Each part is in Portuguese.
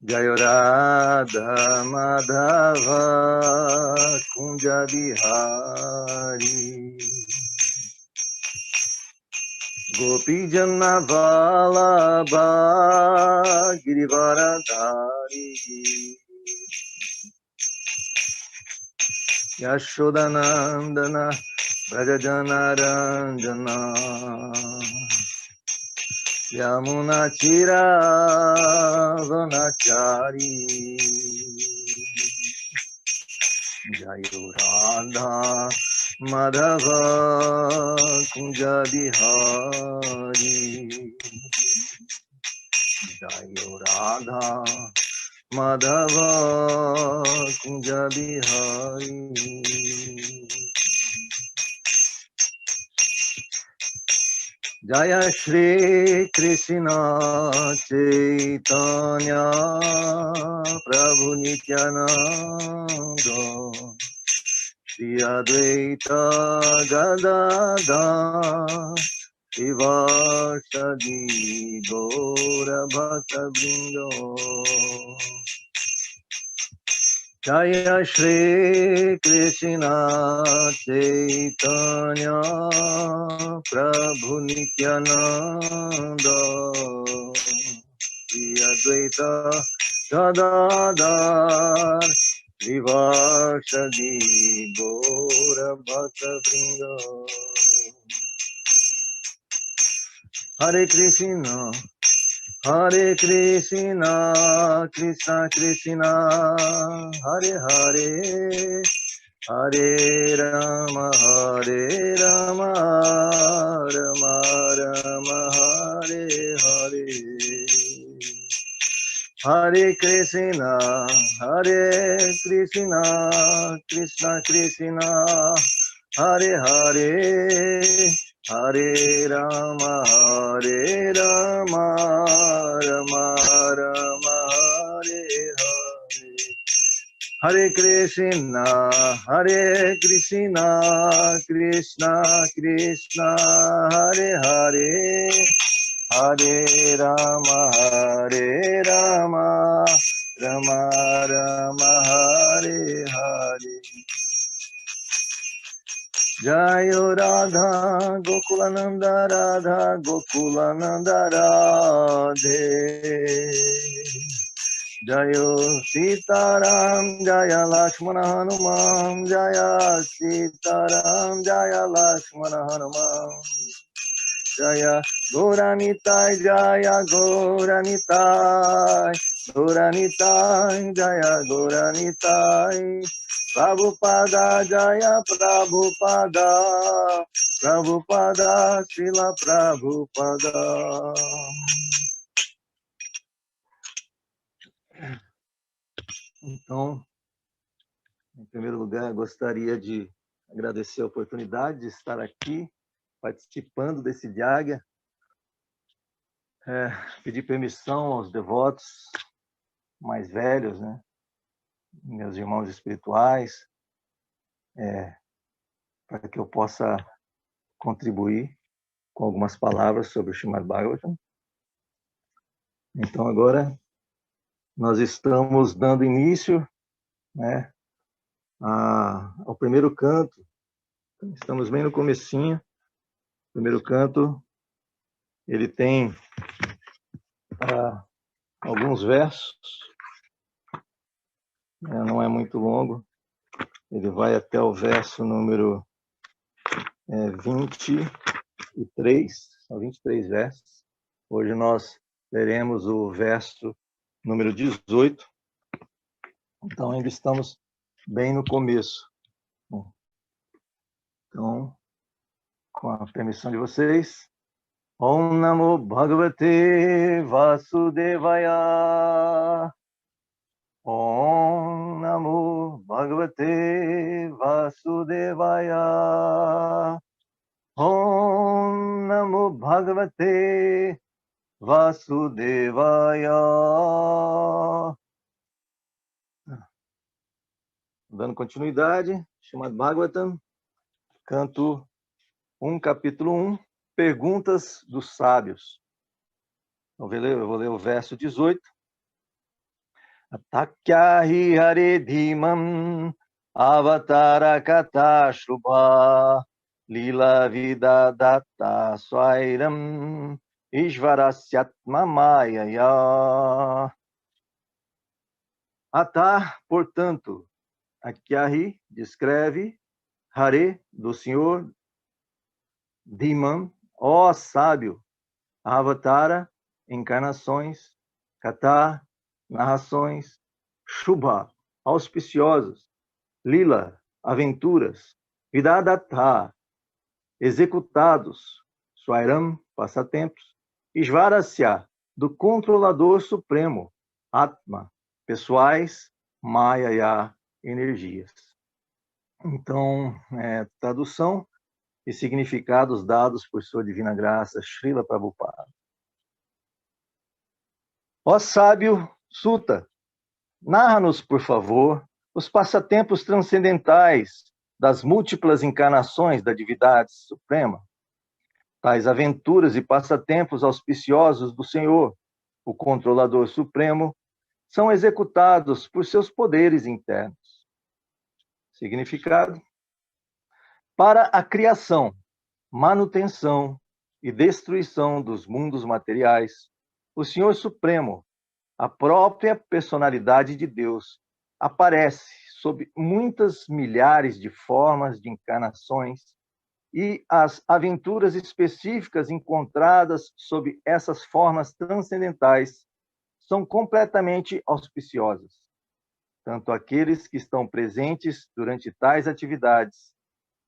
Jaya Radha Madhava Kunja Bihari Gopi Janna Vallabha Girivaradhari Yashodanandana Brajajana Ranjana Yamuna Chira Vanachari Jayo Radha Madhava Kunja Bihari Jayo Radha Madhava Kunja Bihari Jaya Shri Krishna Chaitanya Prabhu Nityananda Shri Advaita Gadadhar Shivasadi Gaura Bhaktavrindo Jaya Shri Krishna Chaitanya Prabhu Nityananda Shri Advaita Gadadhar Shivasadi Gaura Bhaktavrindo Hare Krishna Krishna Krishna Hare Hare Hare Rama Rama Rama Hare Hare Hare Krishna Krishna Krishna Hare Hare Hare Rama Rama Rama Hare Hare Hare Krishna Krishna Krishna Hare Hare Hare Rama Rama Rama Hare Hare Jayo Radha Gokulananda Radha Gokulananda Radhe Jayo Sitaram Jaya Lakshmana Hanuman Jaya Sitaram Jaya Lakshmana Hanuman Jaya Gauranitai Jaya Gauranitai Jaya Gauranitai Prabhupada Jaya Prabhupada Srila Prabhupada. Então, em primeiro lugar, gostaria de agradecer a oportunidade de estar aqui, participando desse Jagya. Pedir permissão aos devotos mais velhos, né? Meus irmãos espirituais, para que eu possa contribuir com algumas palavras sobre o Srimad Bhagavatam. Então, agora, nós estamos dando início, né, ao primeiro canto. Estamos bem no comecinho. O primeiro canto, ele tem alguns versos, não é muito longo. Ele vai até o verso número 23, são 23 versos. Hoje nós leremos o verso número 18. Então, ainda estamos bem no começo. Então, com a permissão de vocês, Om Namo Bhagavate Vasudevaya. Om Namo Bhagavate Vasudevaya. Om Namo Bhagavate Vasudevaya. Dando continuidade, Srimad Bhagavatam, canto 1, capítulo 1, Perguntas dos Sábios. Eu vou ler o verso 18. Atakyahi Hare Dhimam Avatara Kata Shubha Lila Vida Datta Swairam Ishvarasyatma Mayaya. Atá, portanto, Akyahi descreve, Hare, do Senhor, Dhimam, ó sábio, Avatara, encarnações, Kata, narrações, Shubha, auspiciosos, Lila, aventuras, Vidadatta, executados, Swairam, passatempos, Isvarasya, do controlador supremo, Atma, pessoais, Mayaya, energias. Então, tradução e significados dados por sua divina graça, Srila Prabhupada. Ó sábio Sutta, narra-nos, por favor, os passatempos transcendentais das múltiplas encarnações da divindade suprema. Tais aventuras e passatempos auspiciosos do Senhor, o controlador supremo, são executados por seus poderes internos. Significado: para a criação, manutenção e destruição dos mundos materiais, o Senhor Supremo, a própria personalidade de Deus, aparece sob muitas milhares de formas de encarnações, e as aventuras específicas encontradas sob essas formas transcendentais são completamente auspiciosas. Tanto aqueles que estão presentes durante tais atividades,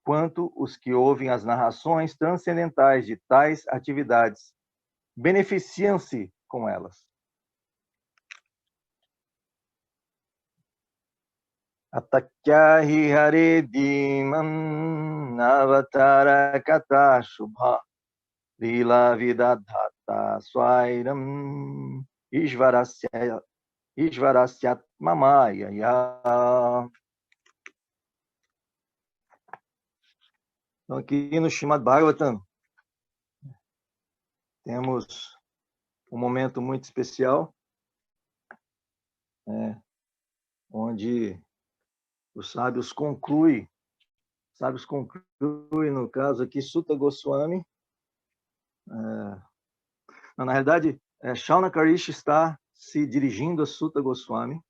quanto os que ouvem as narrações transcendentais de tais atividades, beneficiam-se com elas. Atakyahi Hare Dhimam Avatara Kata Shubha Lila Vidadhata Swairam Ishvarasyatma Mayaya. Então, aqui no Srimad Bhagavatam, temos um momento muito especial, onde os sábios concluem, no caso aqui, Sutta Goswami. Na realidade, Shaunakarishi está se dirigindo a Sutta Goswami,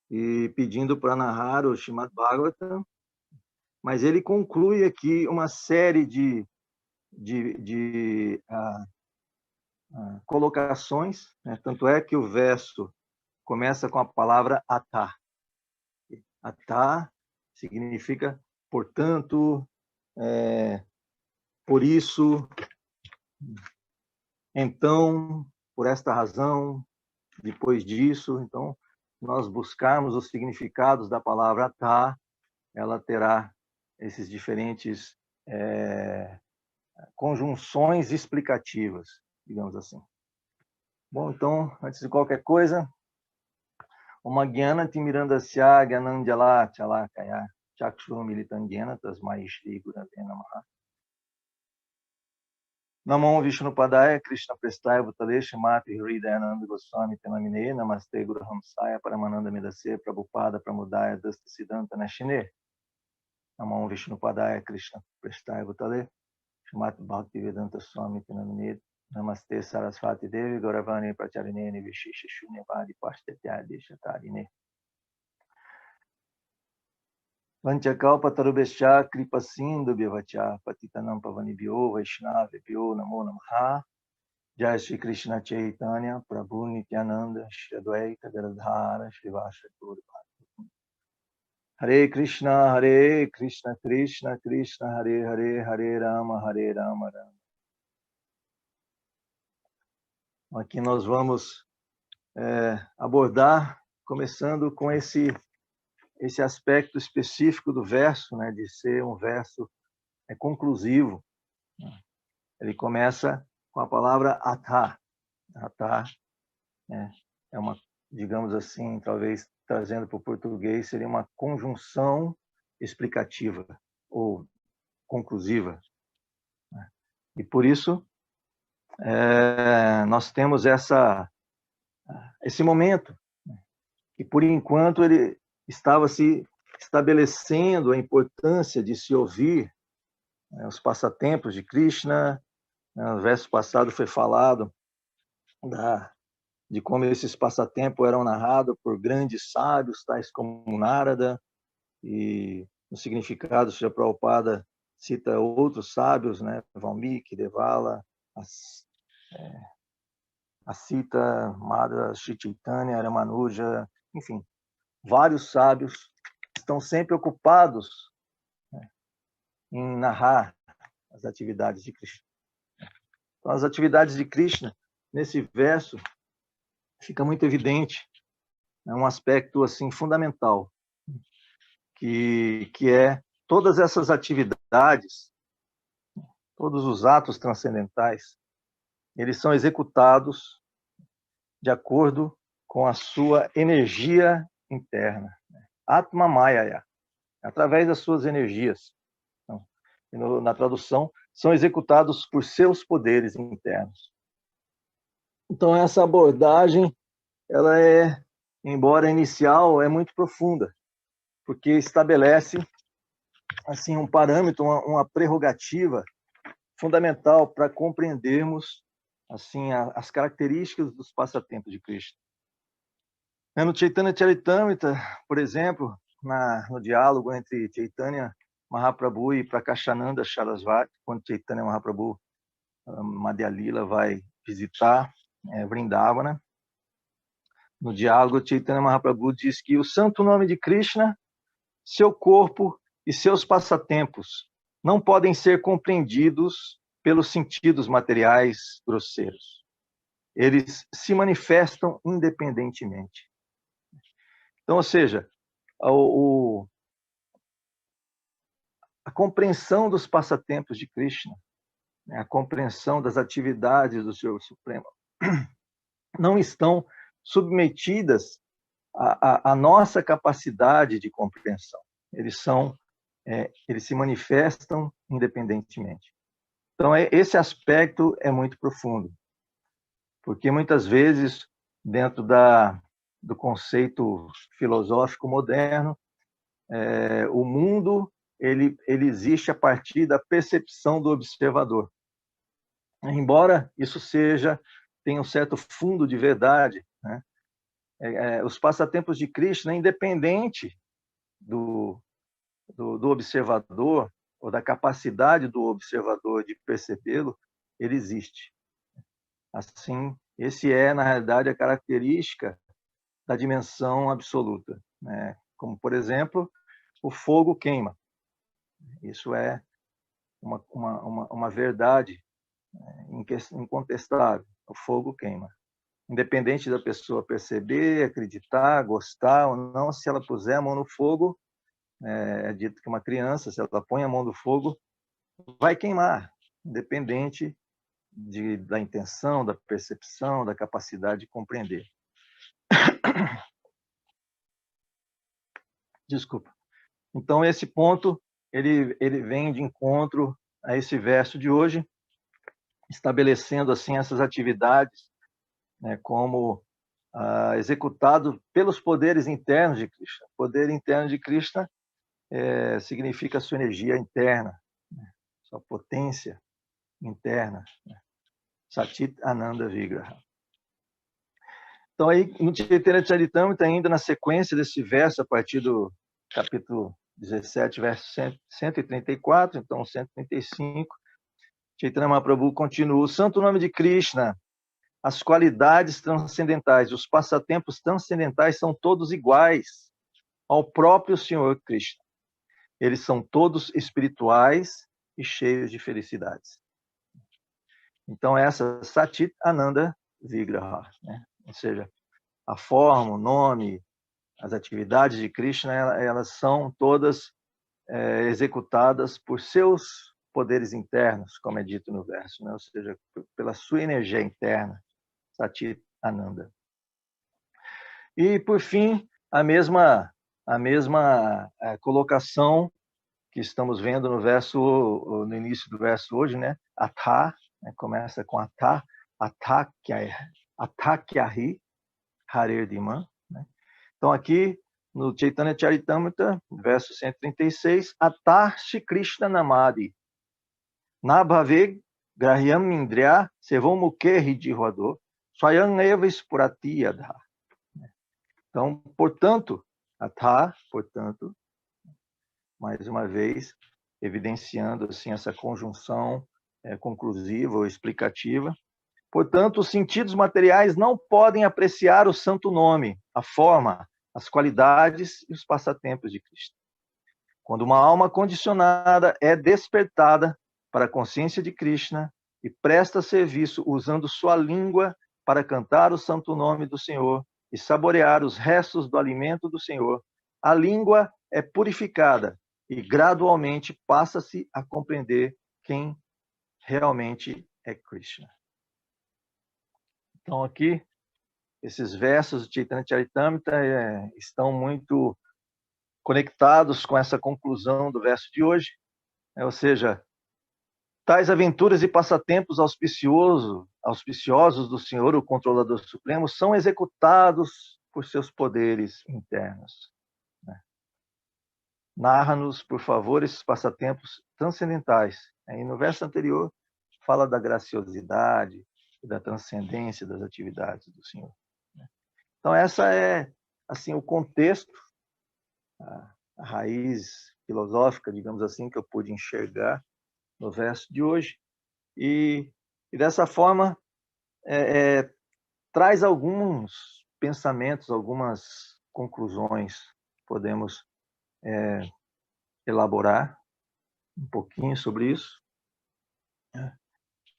e pedindo para narrar o Srimad Bhagavatam, mas ele conclui aqui uma série de colocações, tanto é que o verso começa com a palavra atá. Atá significa, portanto, por isso, então, por esta razão, depois disso. Então, nós buscarmos os significados da palavra atá, ela terá esses diferentes conjunções explicativas, digamos assim. Bom, então, antes de qualquer coisa, Oma Gyana Timirandasya Gyananjala Chalakaya Chakshuru Militangyana Tasmai Shri Gurave Namaha. Namo Vishnupadaya Krishna Prestaya Bhutale Shimati Hridayananda Goswami Tenamine Namaste Guru Hamsaya Paramananda Medase Prabhupada Pramudaya Dasta Siddhanta Nashine. Namo Vishnupadaya Krishna Prestaya Bhutale Shimati Bhakti Vedanta Swami Tenamine Namaste Sarasvati Devi Gauravani Pracharinene Vishisha Shunyavadi Pashtatya Shatarine. Vanchakalpa Tarubhesha Kripa Sindhu Bhyavacha Patitanam Pavanibhyo Vaishnavibhyo Namo Namaha. Jai Shri Krishna Chaitanya Prabhu Nityananda Shri Advaita Gadadhara Shivasa Gaura Bhakti. Hare Krishna Krishna Krishna Hare Hare Hare Rama Rama. Aqui nós vamos abordar, começando com esse aspecto específico do verso, de ser um verso conclusivo. Ele começa com a palavra atá. Atá é uma, digamos assim, talvez trazendo para o português, seria uma conjunção explicativa ou conclusiva. E por isso nós temos essa esse momento, que por enquanto ele estava se estabelecendo a importância de se ouvir, né, os passatempos de Krishna. No verso passado foi falado de como esses passatempos eram narrados por grandes sábios, tais como Narada, e no significado, Srila Prabhupada cita outros sábios, né? Valmiki, Devala, Asita, Madhva, Shri Chaitanya, Ramanuja, enfim, vários sábios estão sempre ocupados, né, em narrar as atividades de Krishna. Então, as atividades de Krishna, nesse verso, fica muito evidente, é um aspecto assim fundamental, que é todas essas atividades, todos os atos transcendentais, eles são executados de acordo com a sua energia interna. Atma Maya, através das suas energias. Então, na tradução, são executados por seus poderes internos. Então, essa abordagem, ela é, embora inicial, é muito profunda, porque estabelece assim um parâmetro, uma prerrogativa fundamental para compreendermos assim as características dos passatempos de Krishna. No Chaitanya Charitamrita, por exemplo, no diálogo entre Chaitanya Mahaprabhu e Prakashananda Sarasvati, quando Chaitanya Mahaprabhu, Madhya Lila, vai visitar Vrindavana, no diálogo Chaitanya Mahaprabhu diz que o santo nome de Krishna, seu corpo e seus passatempos não podem ser compreendidos pelos sentidos materiais grosseiros. Eles se manifestam independentemente. Então, ou seja, a compreensão dos passatempos de Krishna, né, a compreensão das atividades do Senhor Supremo, não estão submetidas à nossa capacidade de compreensão. Eles se manifestam independentemente. Então, esse aspecto é muito profundo, porque muitas vezes, dentro do conceito filosófico moderno, o mundo ele existe a partir da percepção do observador. Embora isso tenha um certo fundo de verdade, né? Os passatempos de Krishna, independente do observador, ou da capacidade do observador de percebê-lo, ele existe. Assim, esse na realidade, a característica da dimensão absoluta, né? Como, por exemplo, o fogo queima. Isso é uma verdade incontestável. O fogo queima. Independente da pessoa perceber, acreditar, gostar ou não, se ela puser a mão no fogo, é dito que uma criança, se ela põe a mão no fogo, vai queimar, independente da intenção, da percepção, da capacidade de compreender. Desculpa. Então, esse ponto, ele vem de encontro a esse verso de hoje, estabelecendo assim essas atividades, né, como executado pelos poderes internos de Krishna. O poder interno de Krishna significa a sua energia interna, né, sua potência interna, né, Satit Ananda Vigraha. Então, aí, no Chaitanya Charitamrita, ainda na sequência desse verso, a partir do capítulo 17, verso 134, então 135, Chaitanya Mahaprabhu continua: o santo nome de Krishna, as qualidades transcendentais, os passatempos transcendentais são todos iguais ao próprio Senhor Krishna. Eles são todos espirituais e cheios de felicidades. Então, essa Satit Ananda Vigraha, né? Ou seja, a forma, o nome, as atividades de Krishna, elas são todas executadas por seus poderes internos, como é dito no verso, né? Ou seja, pela sua energia interna, Satit Ananda. E, por fim, a mesma colocação que estamos vendo no início do verso hoje, né? Atha, né? Começa com Atha, Athakyahi, Harer Diman, né? Então, aqui no Chaitanya Charitamrita, verso 136, Atar Shri Krishna Namadi, Nabhave Grahyam Indriya Sevam Mukhe Hridihvado, Swayam Eva Spurati Yadha. Então, portanto, Atar, portanto, mais uma vez, evidenciando assim, essa conjunção conclusiva ou explicativa. Portanto, os sentidos materiais não podem apreciar o santo nome, a forma, as qualidades e os passatempos de Cristo. Quando uma alma condicionada é despertada para a consciência de Krishna e presta serviço usando sua língua para cantar o santo nome do Senhor e saborear os restos do alimento do Senhor, a língua é purificada e gradualmente passa-se a compreender quem realmente é Krishna. Então, aqui, esses versos do Chaitanya Charitamrita estão muito conectados com essa conclusão do verso de hoje, ou seja, tais aventuras e passatempos auspiciosos do Senhor, o Controlador Supremo, são executados por seus poderes internos. Narra-nos, por favor, esses passatempos transcendentais. Aí no verso anterior, fala da graciosidade e da transcendência das atividades do Senhor. Então, essa é assim o contexto, a raiz filosófica, digamos assim, que eu pude enxergar no verso de hoje. E dessa forma, traz alguns pensamentos, algumas conclusões que podemos elaborar um pouquinho sobre isso.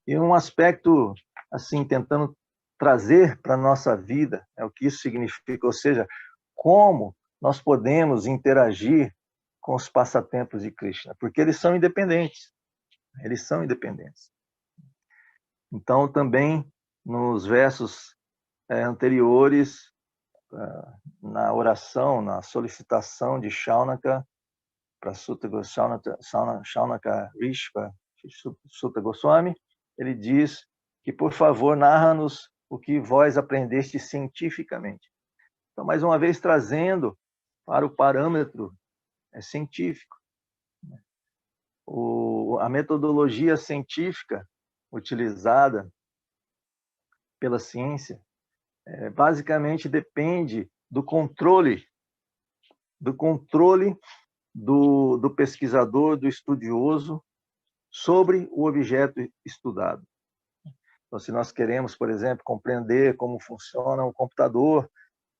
E um aspecto, assim, tentando trazer para a nossa vida o que isso significa, ou seja, como nós podemos interagir com os passatempos de Krishna, porque eles são independentes. Eles são independentes. Então, também, nos versos anteriores, na oração, na solicitação de Shaunaka, para Shaunaka Rishva Sutta Goswami, ele diz que, por favor, narra-nos o que vós aprendeste cientificamente. Então, mais uma vez, trazendo para o parâmetro científico. A metodologia científica utilizada pela ciência basicamente depende do controle do pesquisador, do estudioso sobre o objeto estudado. Então, se nós queremos, por exemplo, compreender como funciona um computador,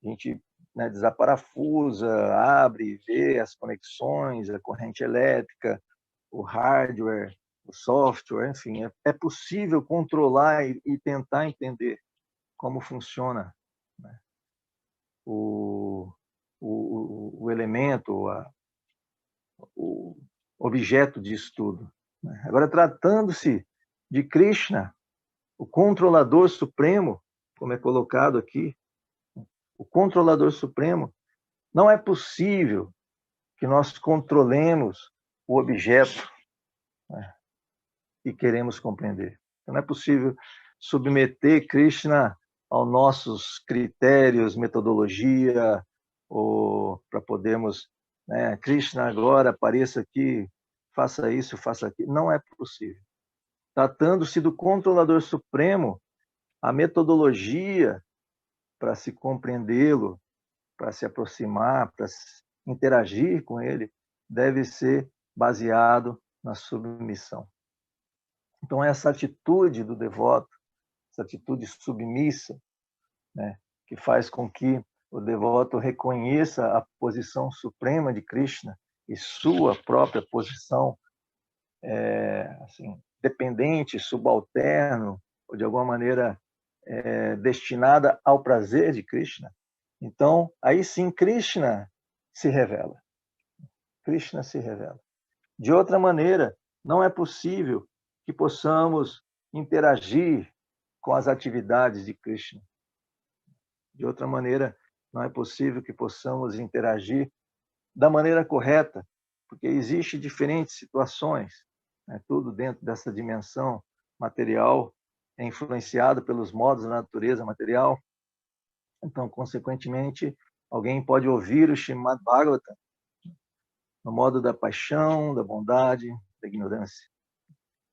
a gente desaparafusa, abre, vê as conexões, a corrente elétrica, o hardware, o software, enfim, é possível controlar e tentar entender como funciona, né, o elemento, o objeto de estudo. Agora, tratando-se de Krishna, o controlador supremo, como é colocado aqui, o controlador supremo, não é possível que nós controlemos o objeto que queremos compreender. Não é possível submeter Krishna aos nossos critérios, metodologia, ou para podermos, Krishna agora apareça aqui, faça isso, faça aquilo. Não é possível. Tratando-se do controlador supremo, a metodologia para se compreendê-lo, para se aproximar, para interagir com ele, deve ser baseado na submissão. Então, essa atitude do devoto, essa atitude submissa, que faz com que o devoto reconheça a posição suprema de Krishna e sua própria posição assim, dependente, subalterno, ou de alguma maneira destinada ao prazer de Krishna. Então, aí sim, Krishna se revela. Krishna se revela. De outra maneira, não é possível que possamos interagir com as atividades de Krishna. De outra maneira, não é possível que possamos interagir da maneira correta, porque existem diferentes situações, tudo dentro dessa dimensão material é influenciado pelos modos da natureza material. Então, consequentemente, alguém pode ouvir o Srimad Bhagavatam no modo da paixão, da bondade, da ignorância.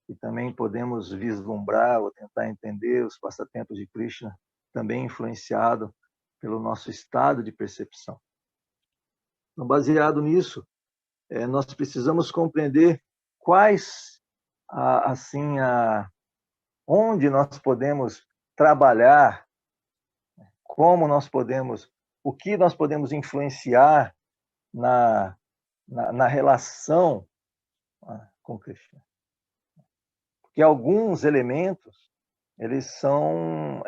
E também podemos vislumbrar ou tentar entender os passatempos de Krishna, também influenciado pelo nosso estado de percepção. Então, baseado nisso, nós precisamos compreender quais, onde nós podemos trabalhar, como nós podemos, o que nós podemos influenciar na relação com Krishna. Porque alguns elementos, eles são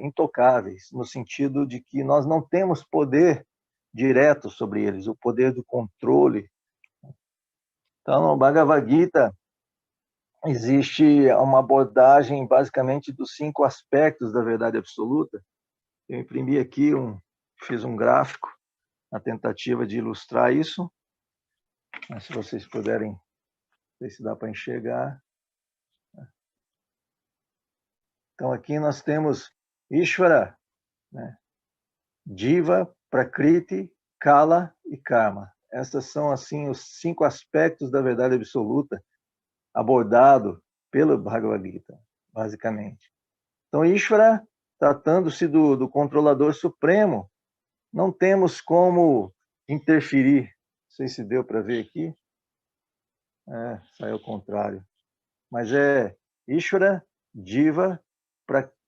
intocáveis, no sentido de que nós não temos poder direto sobre eles, o poder do controle. Então, no Bhagavad Gita, existe uma abordagem, basicamente, dos 5 aspectos da verdade absoluta. Eu imprimi aqui, fiz um gráfico, na tentativa de ilustrar isso. Mas se vocês puderem, ver se dá para enxergar. Então, aqui nós temos Ishvara, né? Jiva, Prakriti, Kala e Karma. Essas são, assim, os 5 aspectos da verdade absoluta abordado pelo Bhagavad Gita, basicamente. Então, Ishvara, tratando-se do controlador supremo, não temos como interferir. Não sei se deu para ver aqui. Saiu ao contrário. Mas é Ishvara, Jiva,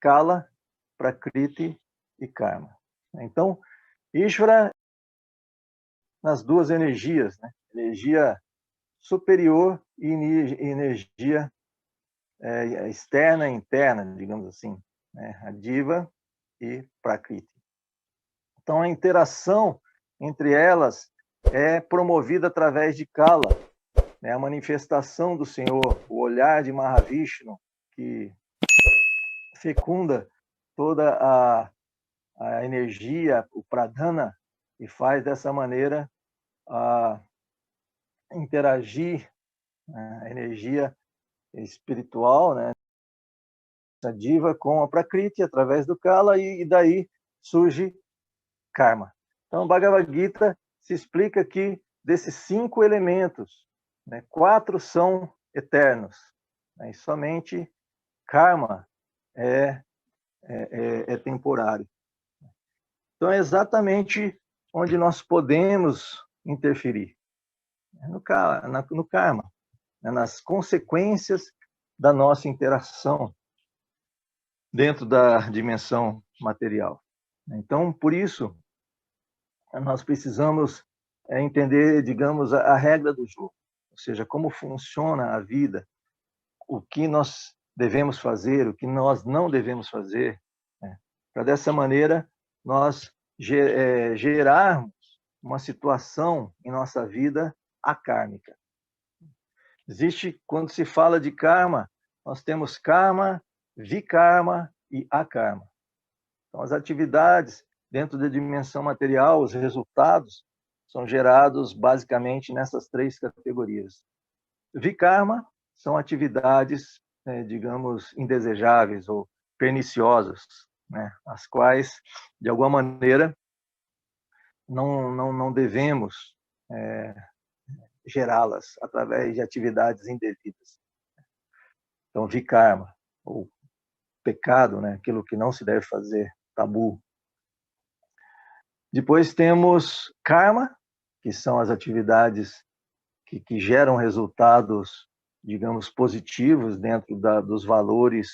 Kala, Prakriti e Karma. Então, Ishvara nas 2 energias, né? Energia superior e energia externa e interna, digamos assim, né? A Jiva e Prakriti. Então, a interação entre elas é promovida através de Kala, né? A manifestação do Senhor, o olhar de Mahavishnu, que fecunda toda a energia, o pradhana, e faz dessa maneira interagir a energia espiritual, né, a Diva com a Prakriti através do Kala, e daí surge Karma. Então, o Bhagavad Gita se explica que desses 5 elementos, né, 4 são eternos, né, e somente Karma é temporário. Então, é exatamente onde nós podemos interferir, no karma, né, nas consequências da nossa interação dentro da dimensão material. Então, por isso, nós precisamos entender, digamos, a regra do jogo, ou seja, como funciona a vida, o que nós devemos fazer, o que nós não devemos fazer, né, para dessa maneira nós gerarmos uma situação em nossa vida akármica. Existe, quando se fala de karma, nós temos karma, vikarma e akarma. Então, as atividades dentro da dimensão material, os resultados, são gerados basicamente nessas 3 categorias. Vikarma são atividades, digamos, indesejáveis ou perniciosas, né, as quais, de alguma maneira, não devemos gerá-las através de atividades indevidas. Então, vikarma, ou pecado, né, aquilo que não se deve fazer, tabu. Depois temos karma, que são as atividades que geram resultados, digamos, positivos dentro dos valores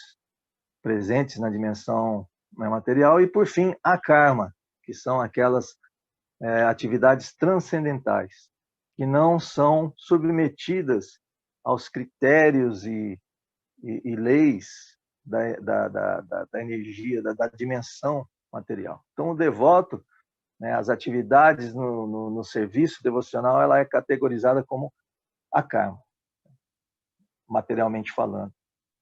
presentes na dimensão material. E, por fim, akarma, que são aquelas atividades transcendentais, que não são submetidas aos critérios e leis da energia, da dimensão material. Então, o devoto, né, as atividades no serviço devocional, ela é categorizada como akarma, materialmente falando,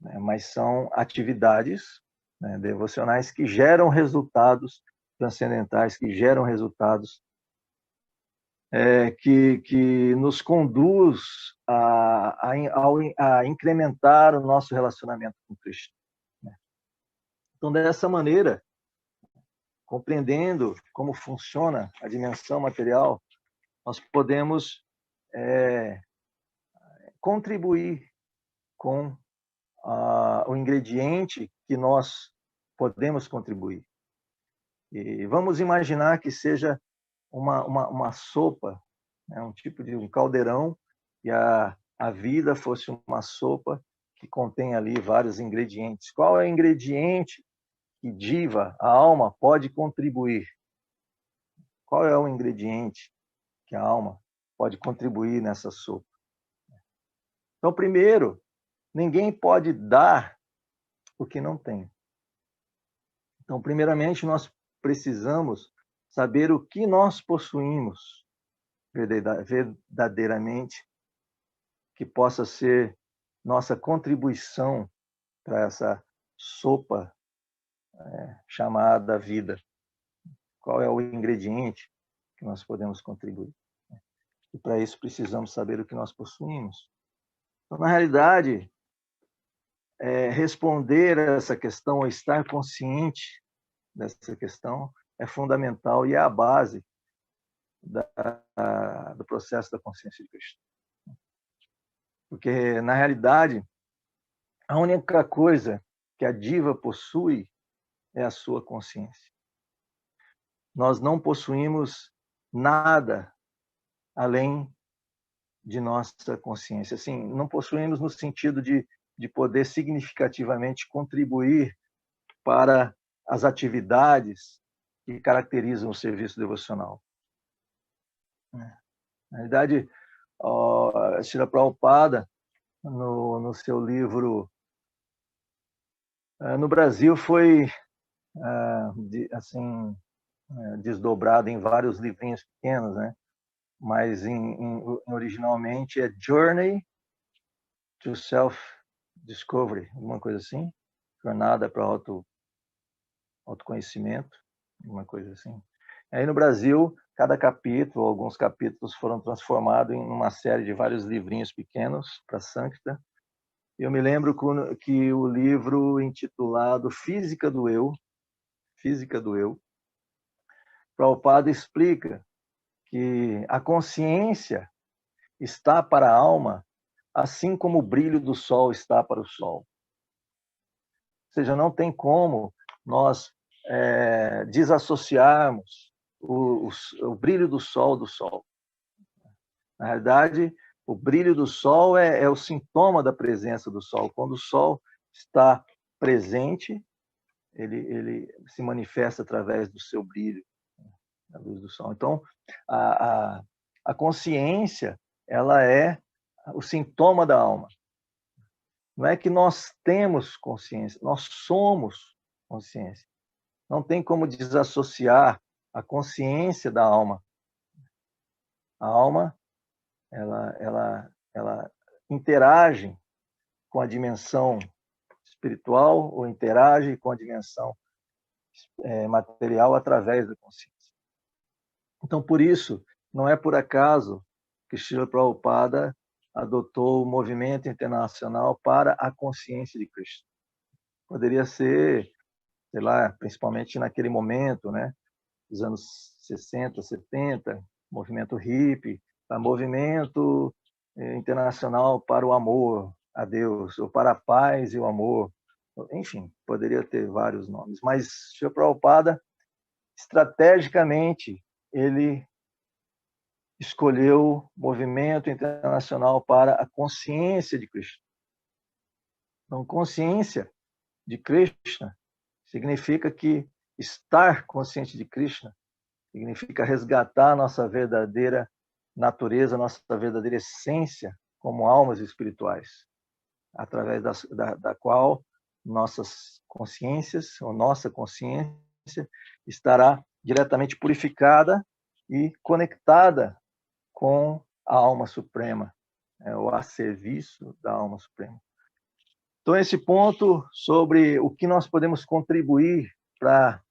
né, mas são atividades, né, devocionais que geram resultados transcendentais, que geram resultados que nos conduz a incrementar o nosso relacionamento com Cristo. Então, dessa maneira, compreendendo como funciona a dimensão material, nós podemos contribuir com o ingrediente que nós podemos contribuir. E vamos imaginar que seja uma sopa, né, um tipo de um caldeirão, e a vida fosse uma sopa que contém ali vários ingredientes. Qual é o ingrediente que Jiva, a alma, pode contribuir? Qual é o ingrediente que a alma pode contribuir nessa sopa? Então, primeiro, ninguém pode dar o que não tem. Então, primeiramente, nós precisamos saber o que nós possuímos verdadeiramente, que possa ser nossa contribuição para essa sopa chamada vida. Qual é o ingrediente que nós podemos contribuir? E para isso precisamos saber o que nós possuímos. Então, na realidade, responder a essa questão, ou estar consciente dessa questão, é fundamental e é a base do processo da consciência de Krishna. Porque, na realidade, a única coisa que a Jiva possui é a sua consciência. Nós não possuímos nada além de nossa consciência. Assim, não possuímos no sentido de poder significativamente contribuir para as atividades que caracterizam o serviço devocional. Na realidade, Srila Prabhupada, no seu livro, no Brasil foi assim desdobrado em vários livrinhos pequenos, né? Mas originalmente é Journey to Self-Discovery, alguma coisa assim, jornada para autoconhecimento, alguma coisa assim. Aí no Brasil, cada capítulo, alguns capítulos foram transformados em uma série de vários livrinhos pequenos para Sankta. Eu me lembro que o livro intitulado Física do Eu, Prabhupada explica que a consciência está para a alma assim como o brilho do sol está para o sol. Ou seja, não tem como nós desassociarmos o brilho do sol do sol. Na realidade, o brilho do sol é o sintoma da presença do sol. Quando o sol está presente, ele se manifesta através do seu brilho, da luz do sol. Então, a consciência, ela é o sintoma da alma. Não é que nós temos consciência, nós somos consciência. Não tem como desassociar a consciência da alma. A alma, ela interage com a dimensão espiritual ou interage com a dimensão material através da consciência. Então, por isso, não é por acaso que Srila Prabhupada adotou o movimento internacional para a consciência de Krishna. Poderia ser, sei lá, principalmente naquele momento, né, dos anos 60, 70, movimento hippie, movimento internacional para o amor a Deus, ou para a paz e o amor. Enfim, poderia ter vários nomes. Mas Srila Prabhupada, estrategicamente, ele escolheu o movimento internacional para a consciência de Krishna. Então, consciência de Krishna significa que estar consciente de Krishna significa resgatar a nossa verdadeira natureza, nossa verdadeira essência como almas espirituais, através da qual nossas consciências, ou nossa consciência, estará diretamente purificada e conectada com a alma suprema, ou a serviço da alma suprema. Então, esse ponto sobre o que nós podemos contribuir para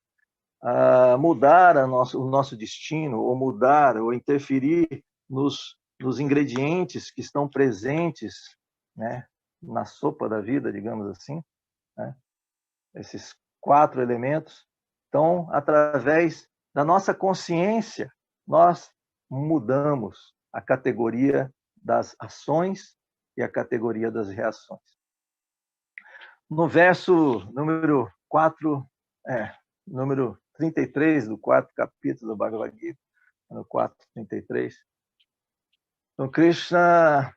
mudar o nosso destino, ou mudar, ou interferir nos ingredientes que estão presentes, né, na sopa da vida, digamos assim, né? Esses 4 elementos. Então, através da nossa consciência, nós mudamos a categoria das ações e a categoria das reações. No verso número 33 do 4º capítulo do Bhagavad Gita, no 4:33, então Krishna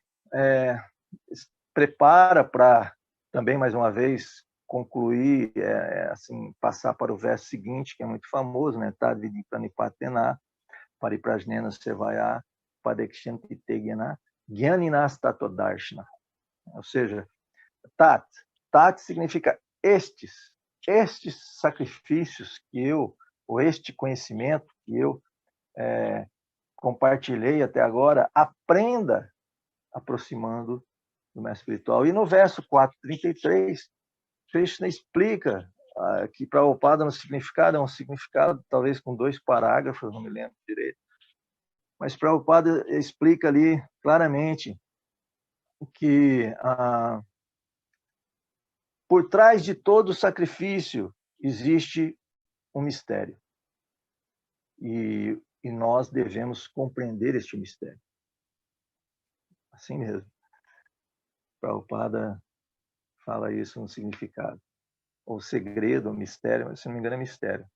prepara para, também mais uma vez, concluir, assim, passar para o verso seguinte, que é muito famoso, né? Tadvidi pranipatena, pariprajnena sevaya, padekshanti tegena, gyaninas tatodarshana. Ou seja, tat significa estes sacrifícios que eu, ou este conhecimento que eu compartilhei até agora, aprenda aproximando do mestre espiritual. E no verso 4:33, Krishna explica que Prabhupada no significado, é um significado talvez com 2 parágrafos, não me lembro direito, mas Prabhupada explica ali claramente que por trás de todo sacrifício existe um mistério. E nós devemos compreender este mistério. Assim mesmo. Prabhupada fala isso no significado. Ou segredo, ou mistério, mas se não me engano é mistério.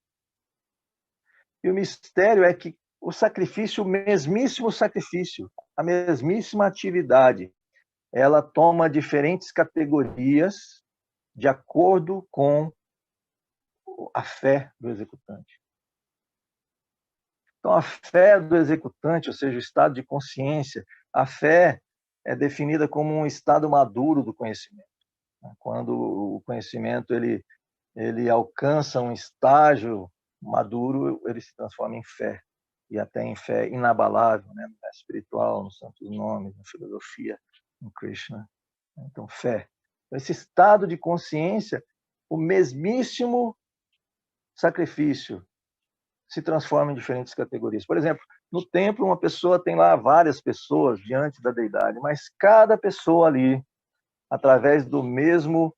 E o mistério é que o sacrifício, o mesmíssimo sacrifício, a mesmíssima atividade, ela toma diferentes categorias de acordo com a fé do executante. Então, a fé do executante, ou seja, o estado de consciência, a fé é definida como um estado maduro do conhecimento. Quando o conhecimento ele alcança um estágio maduro, ele se transforma em fé, e até em fé inabalável, né? No espiritual, nos santos nomes, na filosofia, no Krishna. Então, fé. Esse estado de consciência, o mesmíssimo sacrifício se transforma em diferentes categorias. Por exemplo, no templo, uma pessoa tem lá várias pessoas diante da deidade, mas cada pessoa ali, através do mesmo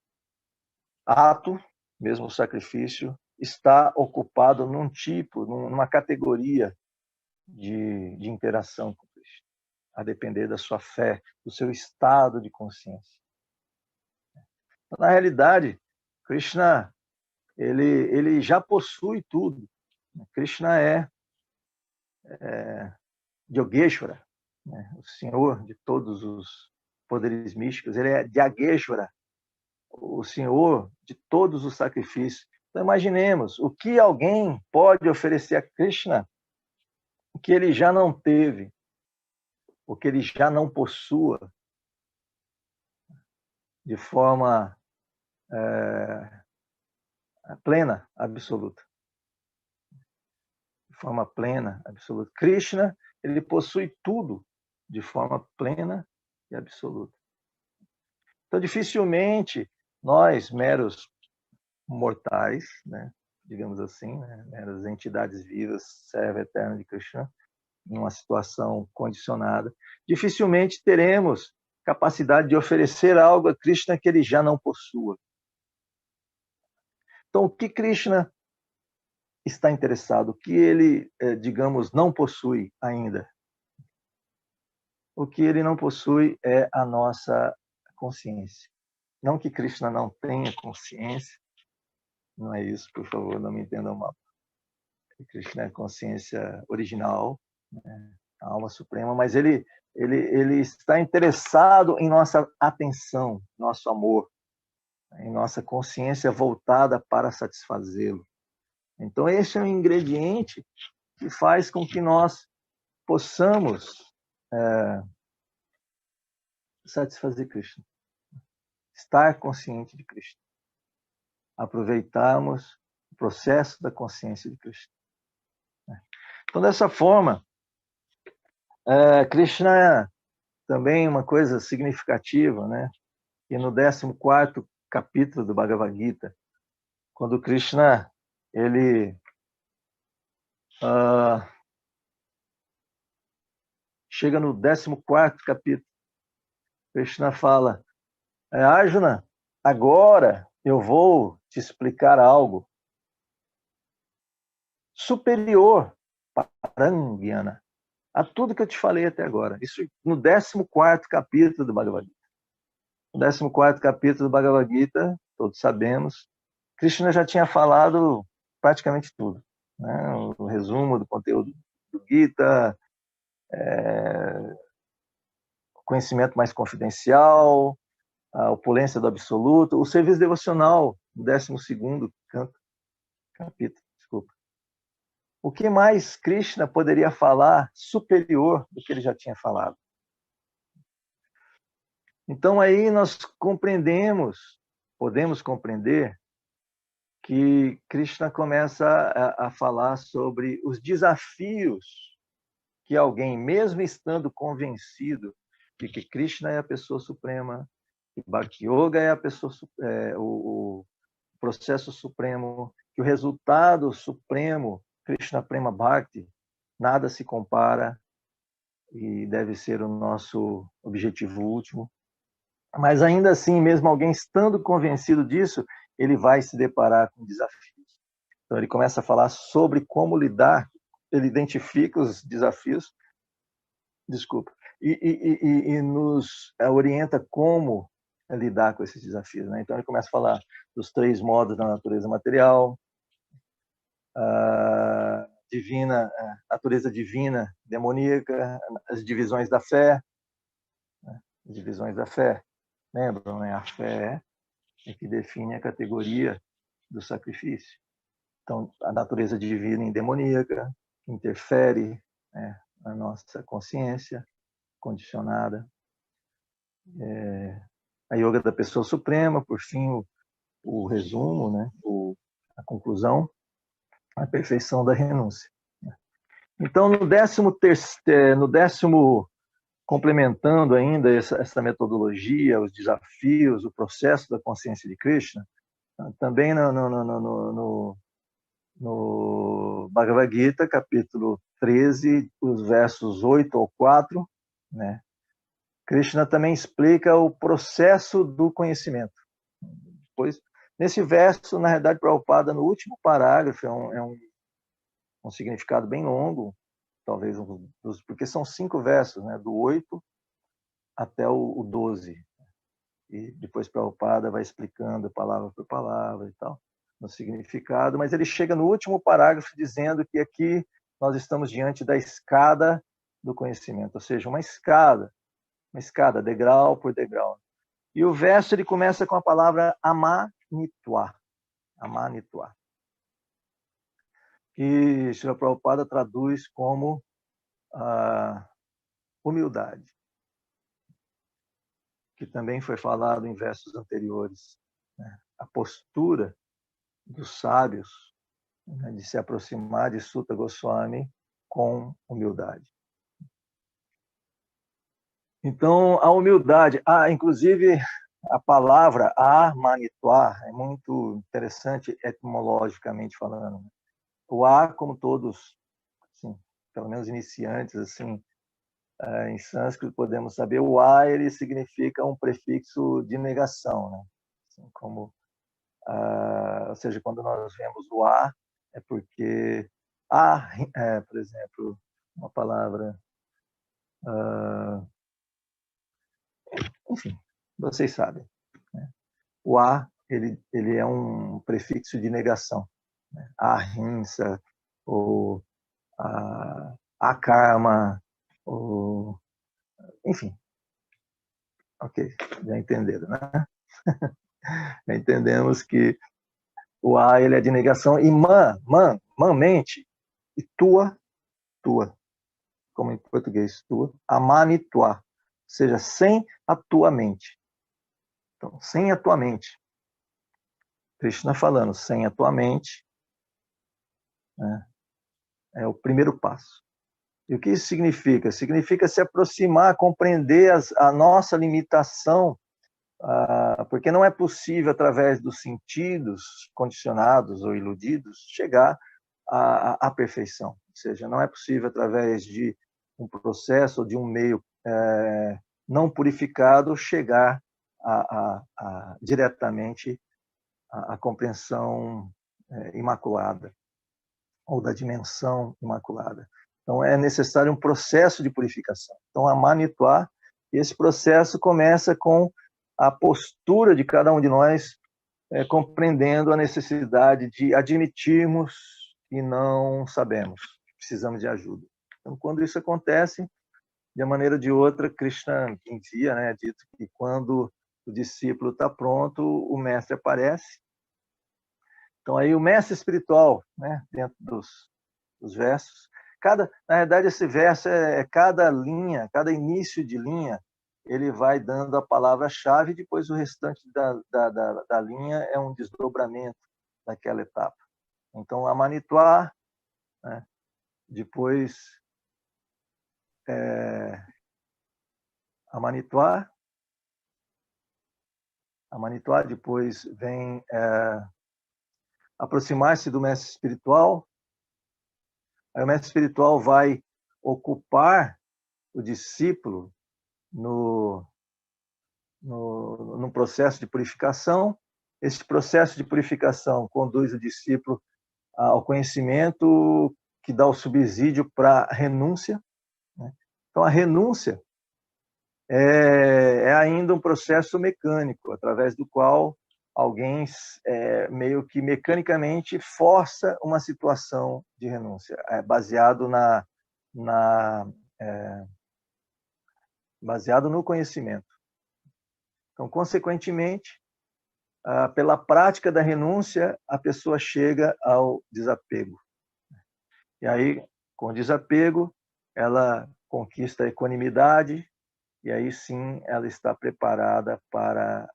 ato, mesmo sacrifício, está ocupado num tipo, numa categoria de interação com Cristo, a depender da sua fé, do seu estado de consciência. Na realidade, Krishna ele já possui tudo. Krishna é Yogeshwara, né? O Senhor de todos os poderes místicos. Ele é Jageshwara, o Senhor de todos os sacrifícios. Então, imaginemos o que alguém pode oferecer a Krishna o que ele já não teve, o que ele já não possua, de forma plena, absoluta. De forma plena, absoluta. Krishna, ele possui tudo de forma plena e absoluta. Então, dificilmente nós, meros mortais, né, digamos assim, né, meras entidades vivas, servo eterno de Krishna, em uma situação condicionada, dificilmente teremos capacidade de oferecer algo a Krishna que ele já não possua. Então, o que Krishna está interessado, o que ele, digamos, não possui ainda? O que ele não possui é a nossa consciência. Não que Krishna não tenha consciência, não é isso, por favor, não me entendam mal. Krishna é a consciência original, né, a alma suprema, mas ele está interessado em nossa atenção, nosso amor, em nossa consciência voltada para satisfazê-lo. Então, esse é um ingrediente que faz com que nós possamos satisfazer Krishna, estar consciente de Krishna, aproveitarmos o processo da consciência de Krishna. Então, dessa forma, Krishna também uma coisa significativa, né? E no 14º capítulo do Bhagavad Gita, quando Krishna ele chega no 14º capítulo, Krishna fala: Arjuna, agora eu vou te explicar algo superior, parangyana, a tudo que eu te falei até agora. Isso no 14º capítulo do Bhagavad Gita. No 14º capítulo do Bhagavad Gita, todos sabemos, Krishna já tinha falado praticamente tudo, né? O resumo do conteúdo do Gita, o conhecimento mais confidencial, a opulência do absoluto, o serviço devocional, no 12º capítulo, desculpa. O que mais Krishna poderia falar superior do que ele já tinha falado? Então aí nós podemos compreender que Krishna começa a falar sobre os desafios que alguém, mesmo estando convencido de que Krishna é a pessoa suprema, que Bhakti Yoga é a pessoa, o processo supremo, que o resultado supremo, Krishna Prema Bhakti, nada se compara e deve ser o nosso objetivo último. Mas ainda assim, mesmo alguém estando convencido disso, ele vai se deparar com desafios. Então ele começa a falar sobre como lidar, ele identifica os desafios, e nos orienta como lidar com esses desafios, né? Então ele começa a falar dos 3 modos da natureza material, a natureza divina, demoníaca, as divisões da fé, né? As divisões da fé, lembram, né? A fé é que define a categoria do sacrifício. Então, a natureza divina e demoníaca interfere, né, na nossa consciência condicionada. A yoga da pessoa suprema, por fim, o resumo, né, a conclusão, a perfeição da renúncia. Então, no 10º, complementando ainda essa metodologia, os desafios, o processo da consciência de Krishna, também no Bhagavad Gita, capítulo 13, os versos 8 ao 4, né? Krishna também explica o processo do conhecimento. Depois, nesse verso, na realidade, Prabhupada, no último parágrafo, é um significado bem longo, talvez, porque são 5 versos, né? Do 8 até o 12. E depois Prabhupada vai explicando palavra por palavra e tal, no significado, mas ele chega no último parágrafo dizendo que aqui nós estamos diante da escada do conhecimento, ou seja, uma escada, degrau por degrau. E o verso ele começa com a palavra amanitva, que Srila Prabhupada traduz como humildade, que também foi falado em versos anteriores, né? A postura dos sábios, né, de se aproximar de Sutta Goswami com humildade. Então, a humildade, inclusive a palavra amanitva é muito interessante etimologicamente falando. O a, como todos, assim, pelo menos iniciantes, assim, em sânscrito podemos saber, o a ele significa um prefixo de negação, né? Assim, como, ou seja, quando nós vemos o a, é porque por exemplo, uma palavra, enfim, vocês sabem, né? O a ele é um prefixo de negação, né? Ahimsa, ou a karma, ou enfim, ok, já entenderam, né? Já entendemos que o a ele é de negação, e mente, e tua, como em português, tua, amanitva, ou seja, sem a tua mente. Então, sem a tua mente. Krishna falando, sem a tua mente, né, é o primeiro passo. E o que isso significa? Significa se aproximar, compreender a nossa limitação, porque não é possível, através dos sentidos condicionados ou iludidos, chegar à perfeição. Ou seja, não é possível, através de um processo ou de um meio não purificado, chegar diretamente à compreensão imaculada. ou da dimensão imaculada. Então, é necessário um processo de purificação. Então, a Manituá, esse processo começa com a postura de cada um de nós, compreendendo a necessidade de admitirmos que não sabemos, precisamos de ajuda. Então, quando isso acontece, de uma maneira ou de outra, Krishna envia, né, dito que quando o discípulo está pronto, o mestre aparece. Então, aí o mestre espiritual, né, dentro dos versos, na verdade, esse verso cada linha, cada início de linha, ele vai dando a palavra-chave e depois o restante da linha é um desdobramento daquela etapa. Então, a Manituá, né, depois a Manituá, depois vem aproximar-se do mestre espiritual. Aí o mestre espiritual vai ocupar o discípulo no processo de purificação. Esse processo de purificação conduz o discípulo ao conhecimento que dá o subsídio para a renúncia, né? Então, a renúncia é ainda um processo mecânico, através do qual alguém meio que mecanicamente força uma situação de renúncia, baseado baseado no conhecimento. Então, consequentemente, pela prática da renúncia, a pessoa chega ao desapego. E aí, com o desapego, ela conquista a equanimidade, e aí sim ela está preparada para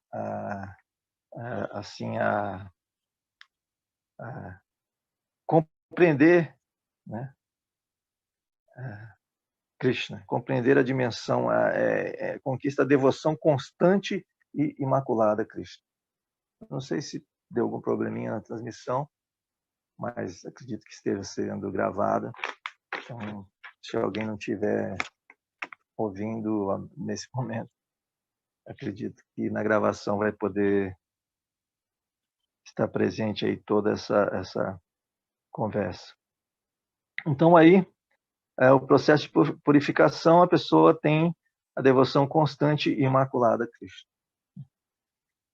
compreender, né, Krishna, compreender a dimensão, conquista a devoção constante e imaculada a Krishna. Não sei se deu algum probleminha na transmissão, mas acredito que esteja sendo gravada. Então, se alguém não estiver ouvindo nesse momento, acredito que na gravação vai poder estar presente aí toda essa conversa. Então, aí, o processo de purificação, a pessoa tem a devoção constante e imaculada a Krishna.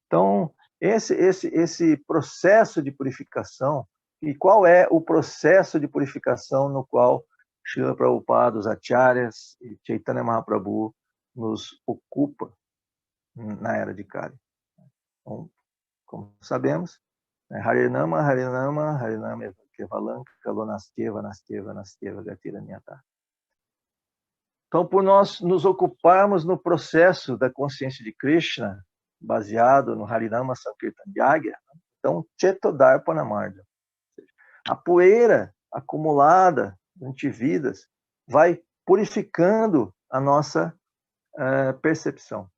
Então, esse processo de purificação, e qual é o processo de purificação no qual Srila Prabhupada, os Acharyas e Chaitanya Mahaprabhu nos ocupa na era de Kali? Então, como sabemos, Harinama, Harinama, Harinama Kevalam, Kalonasteva, Nasteva, Nasteva, Gatira Nyata. Então, por nós nos ocuparmos no processo da consciência de Krishna, baseado no Harinama Sankirtan Yagya, então, Chetodarpanamarja, a poeira acumulada durante vidas vai purificando a nossa percepção.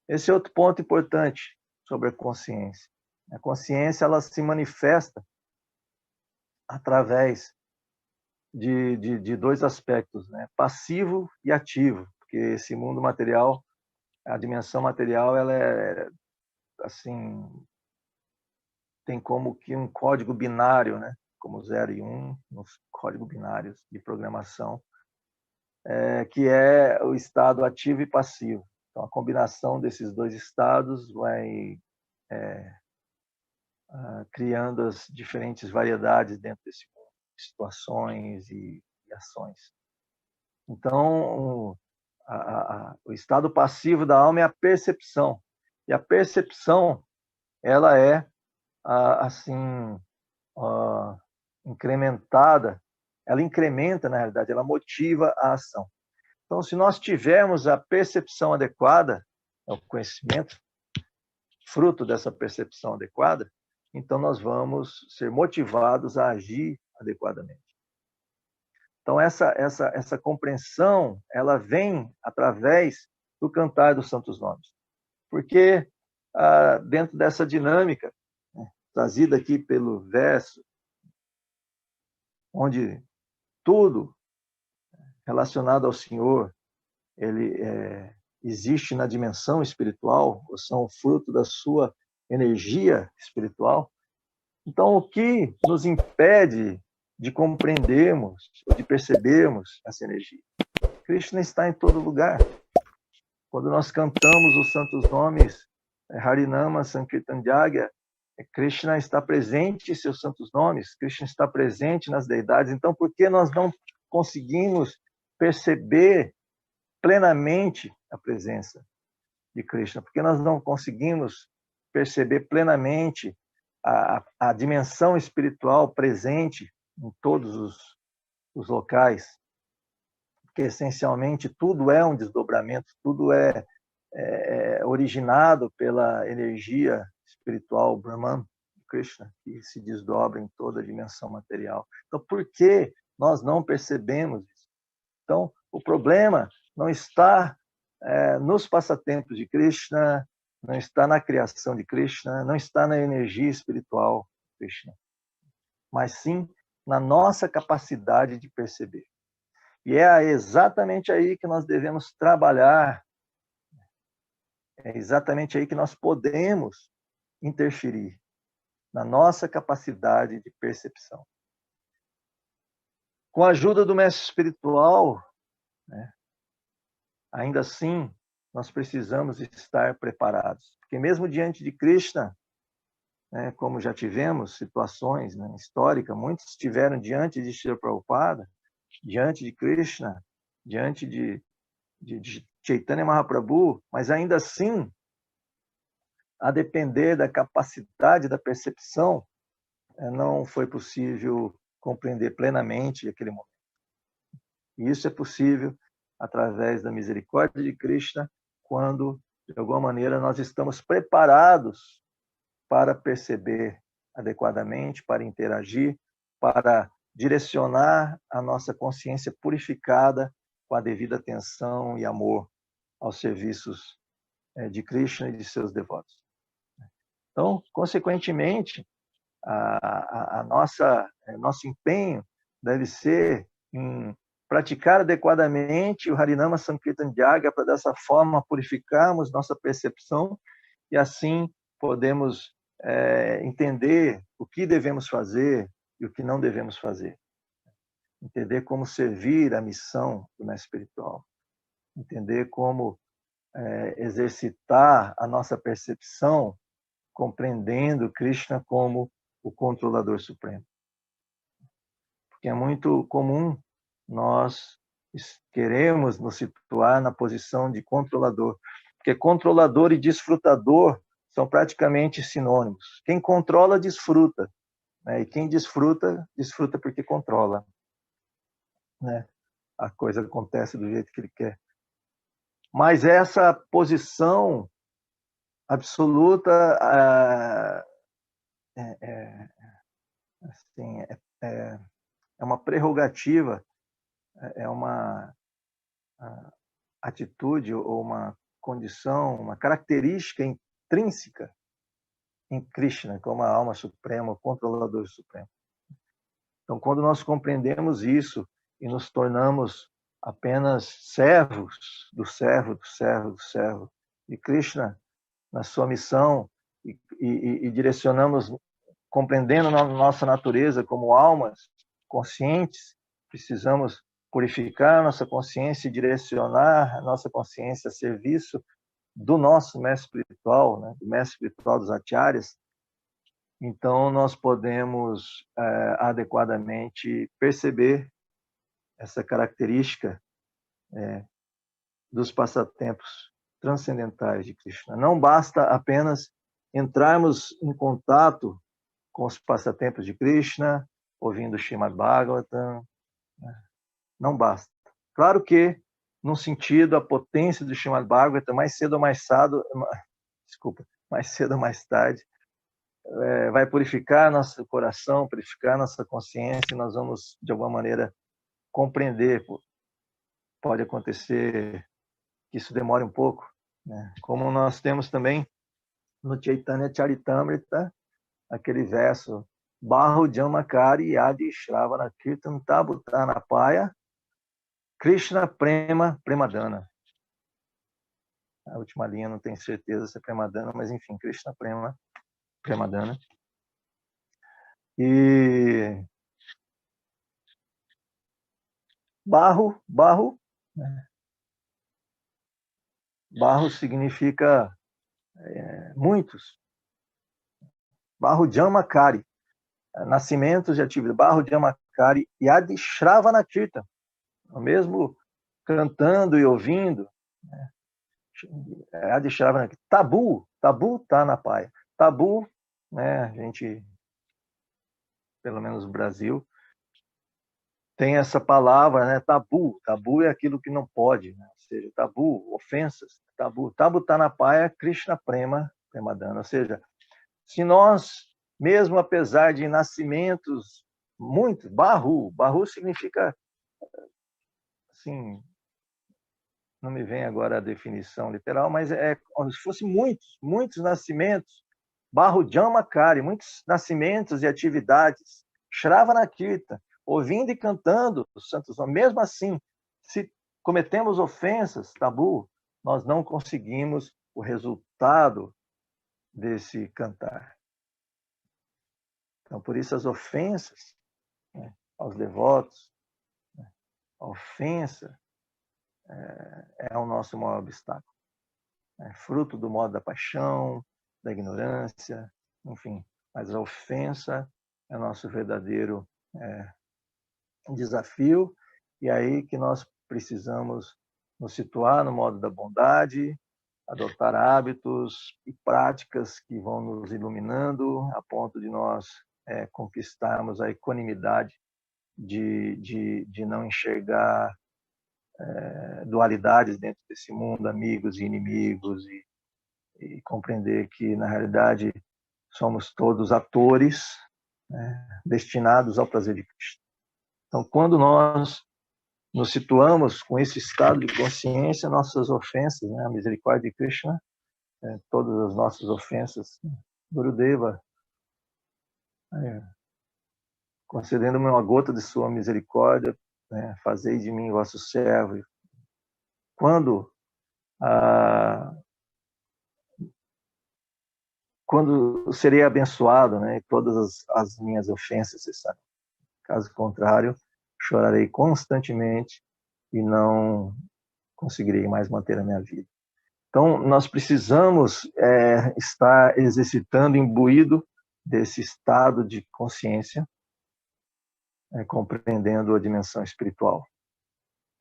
Esse é outro ponto importante sobre a consciência. A consciência, ela se manifesta através de dois aspectos, né? Passivo e ativo, porque esse mundo material, a dimensão material, ela assim, tem como que um código binário, né? Como 0 e 1, nos códigos binários de programação, que é o estado ativo e passivo. Então, a combinação desses dois estados vai criando as diferentes variedades dentro desse mundo, situações e ações. Então, o estado passivo da alma é a percepção. E a percepção, ela é, assim, incrementada, ela incrementa, na realidade, ela motiva a ação. Então, se nós tivermos a percepção adequada, o conhecimento, fruto dessa percepção adequada, então nós vamos ser motivados a agir adequadamente. Então, essa compreensão, ela vem através do cantar dos santos nomes. Porque, dentro dessa dinâmica, né, trazida aqui pelo verso, onde tudo relacionado ao Senhor, ele existe na dimensão espiritual, ou são fruto da sua energia espiritual. Então, o que nos impede de compreendermos, de percebermos essa energia. Krishna está em todo lugar. Quando nós cantamos os santos nomes, Harinama, Sankirtan Jagya, Krishna está presente em seus santos nomes, Krishna está presente nas deidades. Então, por que nós não conseguimos perceber plenamente a presença de Krishna? Porque nós não conseguimos perceber plenamente a dimensão espiritual presente em todos os locais, porque essencialmente tudo é um desdobramento, tudo é originado pela energia espiritual Brahman, Krishna, que se desdobra em toda a dimensão material. Então, por que nós não percebemos isso? Então, o problema não está nos passatempos de Krishna, não está na criação de Krishna, não está na energia espiritual de Krishna, mas sim na nossa capacidade de perceber. E é exatamente aí que nós devemos trabalhar, é exatamente aí que nós podemos interferir, na nossa capacidade de percepção. Com a ajuda do mestre espiritual, né, ainda assim, nós precisamos estar preparados. Porque mesmo diante de Krishna, né, como já tivemos situações, né, históricas, muitos estiveram diante de Srila Prabhupada, diante de Krishna, diante de Chaitanya Mahaprabhu, mas ainda assim, a depender da capacidade da percepção, não foi possível compreender plenamente aquele momento. E isso é possível através da misericórdia de Krishna, quando, de alguma maneira, nós estamos preparados para perceber adequadamente, para interagir, para direcionar a nossa consciência purificada com a devida atenção e amor aos serviços de Krishna e de seus devotos. Então, consequentemente, nosso empenho deve ser em praticar adequadamente o Harinama Sankirtan Jagya para dessa forma purificarmos nossa percepção e assim podemos entender o que devemos fazer e o que não devemos fazer. Entender como servir a missão do mestre espiritual. Entender como exercitar a nossa percepção compreendendo Krishna como o controlador supremo. Porque é muito comum nós queremos nos situar na posição de controlador, porque controlador e desfrutador são praticamente sinônimos. Quem controla, desfruta, né? E quem desfruta, desfruta porque controla, né? A coisa acontece do jeito que ele quer. Mas essa posição absoluta assim, é uma prerrogativa, é uma atitude ou uma condição, uma característica intrínseca em Krishna, como a alma suprema, o controlador supremo. Então, quando nós compreendemos isso e nos tornamos apenas servos do servo, do servo, do servo de Krishna, na sua missão, e direcionamos, compreendendo a nossa natureza como almas conscientes, precisamos purificar nossa consciência e direcionar a nossa consciência a serviço do nosso mestre espiritual, né, do mestre espiritual dos acharyas. Então, nós podemos adequadamente perceber essa característica dos passatempos transcendentais de Krishna. Não basta apenas entrarmos em contato com os passatempos de Krishna, ouvindo Srimad Bhagavatam, né? Não basta. Claro que, num sentido, a potência do Srimad Bhagavatam, mais cedo ou mais tarde, vai purificar nosso coração, purificar nossa consciência, e nós vamos, de alguma maneira, compreender. Pode acontecer que isso demore um pouco, né? Como nós temos também no Chaitanya Charitamrita, aquele verso Bahu Jamakari Adi Shravana Kirtan Tabutanapaya Krishna Prema Premadana. A última linha não tenho certeza se é Premadana, mas enfim, Krishna Premadana. E barro, né? Barro significa muitos. Barro Jamakari, nascimentos de atividade. Barro Jamakari e Adishravana Kirtan, mesmo cantando e ouvindo, né? Adishravana Kirtan. Tabu está na paia. Tabu, né? A gente, pelo menos no Brasil, tem essa palavra, né? Tabu. Tabu é aquilo que não pode, né? Ou seja, tabu, ofensas, tabu. Tabu está na paia, Krishna Premadana. Ou seja, se nós, mesmo apesar de nascimentos muitos, barru significa, assim, não me vem agora a definição literal, mas é como se fosse muitos nascimentos, barro Jamakari, muitos nascimentos e atividades, Shravana Kirtan, ouvindo e cantando os santos nomes. Mesmo assim, se cometemos ofensas, tabu, nós não conseguimos o resultado desse cantar. Então, por isso, as ofensas, né, aos devotos, né, a ofensa é o nosso maior obstáculo. É fruto do modo da paixão, da ignorância, enfim. Mas a ofensa é o nosso verdadeiro desafio, e aí que nós precisamos nos situar no modo da bondade, adotar hábitos e práticas que vão nos iluminando a ponto de nós conquistarmos a equanimidade de não enxergar dualidades dentro desse mundo, amigos e inimigos, e compreender que, na realidade, somos todos atores, né, destinados ao prazer de Cristo. Então, quando nós nos situamos com esse estado de consciência, nossas ofensas, né, a misericórdia de Krishna, todas as nossas ofensas, Gurudeva, concedendo-me uma gota de sua misericórdia, né, fazei de mim vosso servo. Quando serei abençoado, né, e todas as minhas ofensas cessarão. Caso contrário, chorarei constantemente e não conseguirei mais manter a minha vida. Então, nós precisamos estar exercitando, imbuído desse estado de consciência, compreendendo a dimensão espiritual.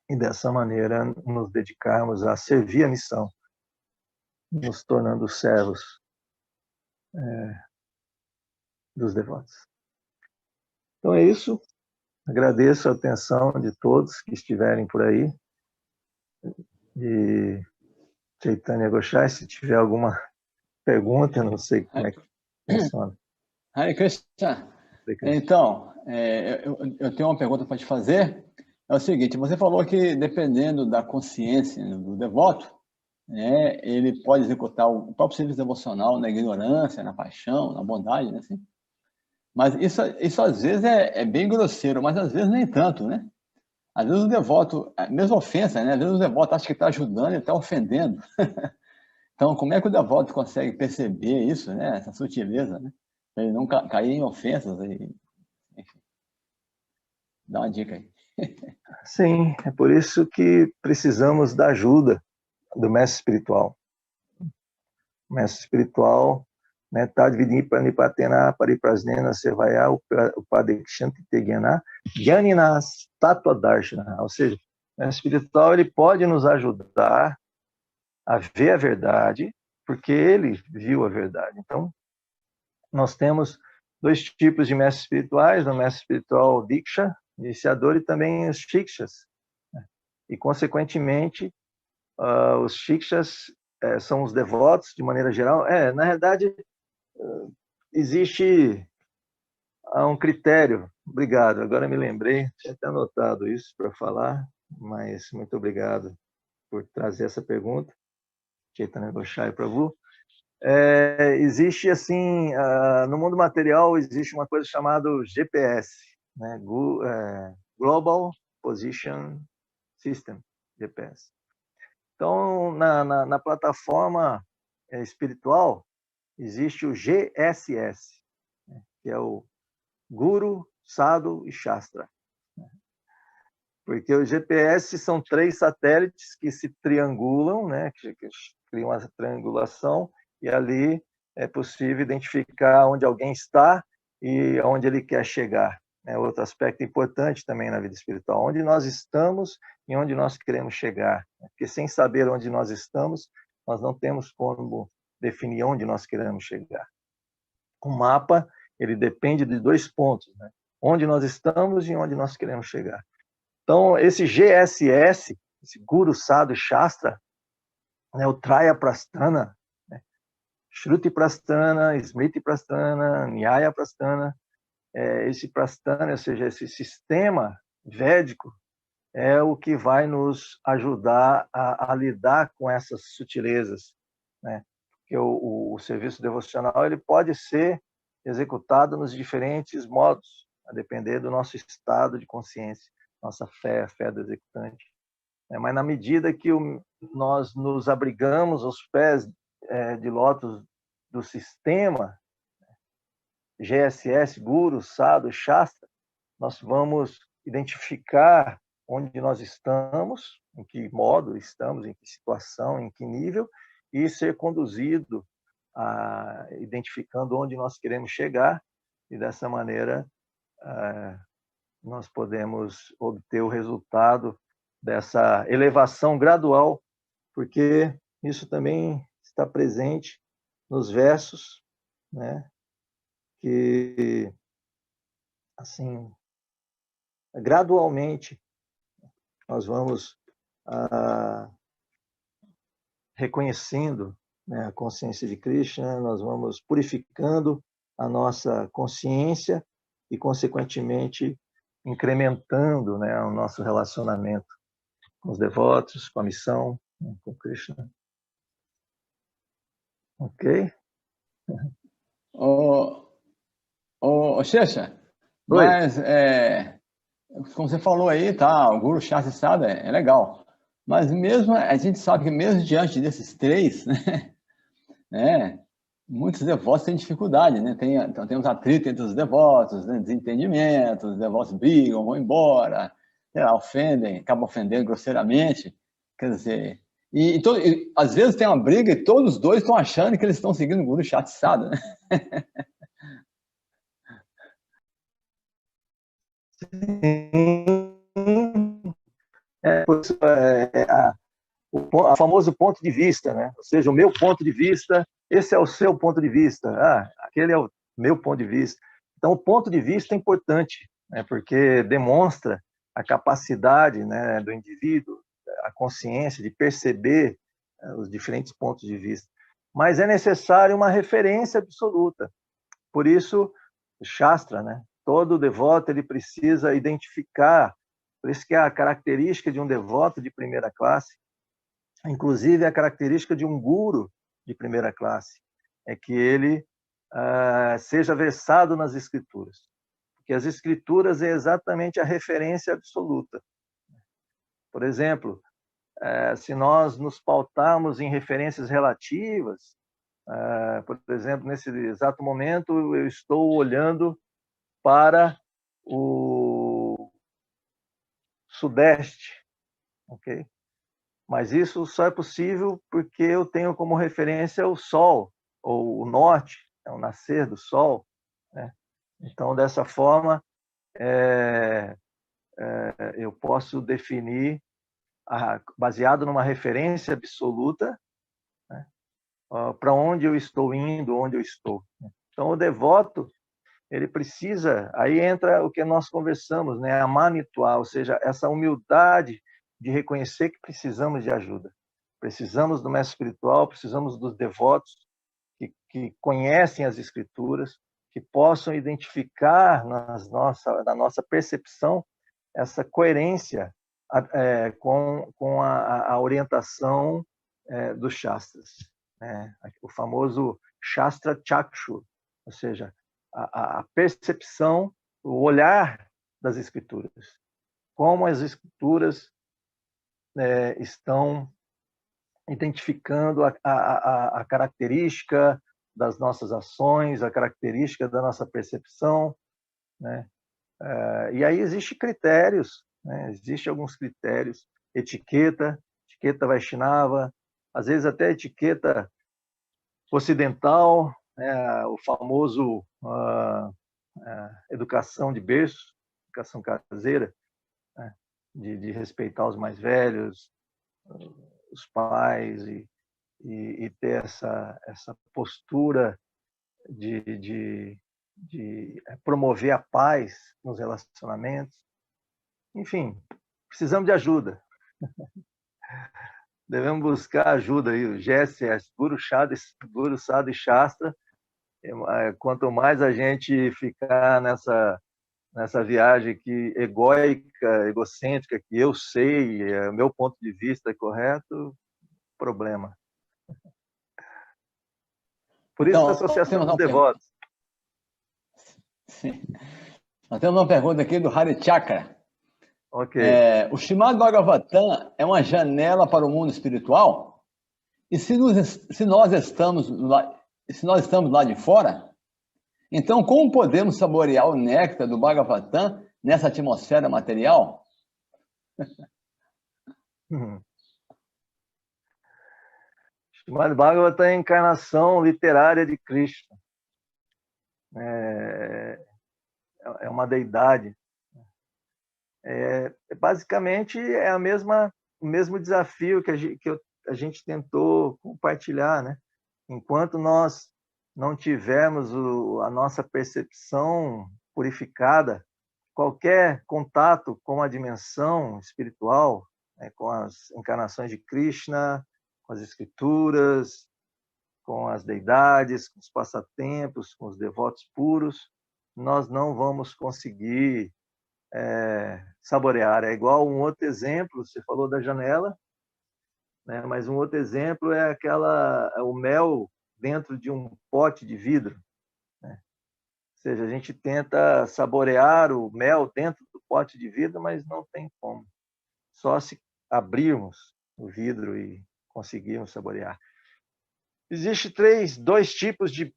E dessa maneira, nos dedicarmos a servir a missão, nos tornando servos dos devotos. Então é isso. Agradeço a atenção de todos que estiverem por aí. E Chaitanya Gosai, se tiver alguma pergunta, não sei como é que funciona. Hare Krishna. Então, eu tenho uma pergunta para te fazer. É o seguinte, você falou que dependendo da consciência do devoto, né, ele pode executar o próprio serviço devocional na ignorância, na paixão, na bondade, né? Assim. Mas isso às vezes é bem grosseiro, mas às vezes nem tanto, né? Às vezes o devoto, mesmo ofensa, né? Às vezes o devoto acha que está ajudando e está ofendendo. Então, como é que o devoto consegue perceber isso, né? Essa sutileza, né? Para ele não cair em ofensas. Enfim. Dá uma dica aí. Sim, é por isso que precisamos da ajuda do mestre espiritual. O mestre espiritual, né, Tadvidi Pranipatena Pariprasnena Sevaya Upadekshanti Tegyana Gyaninas Tattva Darshana. Ou seja, o mestre espiritual ele pode nos ajudar a ver a verdade, porque ele viu a verdade. Então, nós temos dois tipos de mestres espirituais, o mestre espiritual Diksha, iniciador, e também os Shikshas. E, consequentemente, os Shikshas são os devotos, de maneira geral. Na realidade, existe um critério. Obrigado, agora me lembrei, tinha até anotado isso para falar, mas muito obrigado por trazer essa pergunta. Chaitanya Gosai Prabhu. Existe, assim, no mundo material, existe uma coisa chamada GPS, né? Global Position System, GPS. Então, na plataforma espiritual, existe o GSS, né? Que é o Guru, Sadhu e Shastra. Porque o GPS são 3 satélites que se triangulam, né? Que criam uma triangulação, e ali é possível identificar onde alguém está e aonde ele quer chegar. É outro aspecto importante também na vida espiritual, onde nós estamos e onde nós queremos chegar. Porque sem saber onde nós estamos, nós não temos como definir onde nós queremos chegar. O mapa, ele depende de 2 pontos, né? Onde nós estamos e onde nós queremos chegar. Então, esse GSS, esse Guru Sadhu Shastra, né, o Traya Prasthana, né, Shruti Prasthana, Smriti Prasthana, Nyaya Prasthana, esse Prasthana, ou seja, esse sistema védico, é o que vai nos ajudar a lidar com essas sutilezas, né? Porque o serviço devocional ele pode ser executado nos diferentes modos, a depender do nosso estado de consciência, nossa fé, a fé do executante. Mas na medida que nós nos abrigamos aos pés de lótus do sistema, GSS, Guru, Sadhu, Shastra, nós vamos identificar onde nós estamos, em que modo estamos, em que situação, em que nível, e ser conduzido identificando onde nós queremos chegar, e dessa maneira nós podemos obter o resultado dessa elevação gradual, porque isso também está presente nos versos, né, que, assim, gradualmente nós vamos reconhecendo, né, a consciência de Krishna, nós vamos purificando a nossa consciência e, consequentemente, incrementando, né, o nosso relacionamento com os devotos, com a missão, né, com Krishna. Ok? Shecha, mas como você falou aí, tá, o Guru Shastra Sada é legal, mas mesmo a gente sabe que mesmo diante desses 3, né, muitos devotos têm dificuldade, né? Então tem uns atritos entre os devotos, né, desentendimentos, os devotos brigam, vão embora, ofendem, acabam ofendendo grosseiramente, quer dizer, e às vezes tem uma briga e todos os dois estão achando que eles estão seguindo o Guru Shastra Sada, né? O famoso ponto de vista, né? Ou seja, o meu ponto de vista, esse é o seu ponto de vista, aquele é o meu ponto de vista. Então, o ponto de vista é importante, né? Porque demonstra a capacidade, né, do indivíduo, a consciência de perceber os diferentes pontos de vista. Mas é necessário uma referência absoluta. Por isso, o Shastra, né? Todo devoto ele precisa identificar. Por isso que a característica de um devoto de primeira classe, inclusive a característica de um guru de primeira classe, é que ele seja versado nas escrituras. Porque as escrituras é exatamente a referência absoluta. Por exemplo, se nós nos pautarmos em referências relativas, por exemplo, nesse exato momento eu estou olhando para o sudeste, ok? Mas isso só é possível porque eu tenho como referência o Sol, ou o norte, é o nascer do Sol, né? Então, dessa forma, eu posso definir, baseado numa referência absoluta, né, para onde eu estou indo, onde eu estou. Então, o devoto, ele precisa, aí entra o que nós conversamos, né, a manituá, ou seja, essa humildade de reconhecer que precisamos de ajuda. Precisamos do mestre espiritual, precisamos dos devotos que conhecem as escrituras, que possam identificar na nossa percepção essa coerência com a orientação dos Shastras, né? O famoso Shastra Chakshu, ou seja, a percepção, o olhar das escrituras. Como as escrituras estão identificando a característica das nossas ações, a característica da nossa percepção, né? E aí existem critérios né? Existem alguns critérios, etiqueta Vaishnava, às vezes até etiqueta ocidental, né? O famoso educação de berço, educação caseira, né? de respeitar os mais velhos, os pais, e ter essa postura de promover a paz nos relacionamentos. Enfim, precisamos de ajuda. Devemos buscar ajuda aí, o GSS, Guru Sadhu Shastra. Quanto mais a gente ficar nessa viagem que egóica, egocêntrica, que eu sei, meu ponto de vista é correto, problema. Por isso a Associação dos Devotos. Sim. Nós temos uma pergunta aqui do Hari Chakra. Ok. O Srimad Bhagavatam é uma janela para o mundo espiritual? E se nós estamos lá de fora, então como podemos saborear o néctar do Bhagavatam nessa atmosfera material? Srimad Bhagavatam é a encarnação literária de Krishna. É uma deidade. Basicamente é o mesmo desafio que a gente tentou compartilhar, né? Enquanto nós não tivermos a nossa percepção purificada, qualquer contato com a dimensão espiritual, né, com as encarnações de Krishna, com as escrituras, com as deidades, com os passatempos, com os devotos puros, nós não vamos conseguir saborear. É igual um outro exemplo, você falou da janela, né? Mas um outro exemplo é o mel dentro de um pote de vidro, né? Ou seja, a gente tenta saborear o mel dentro do pote de vidro, mas não tem como. Só se abrirmos o vidro e conseguirmos saborear. Existem dois tipos de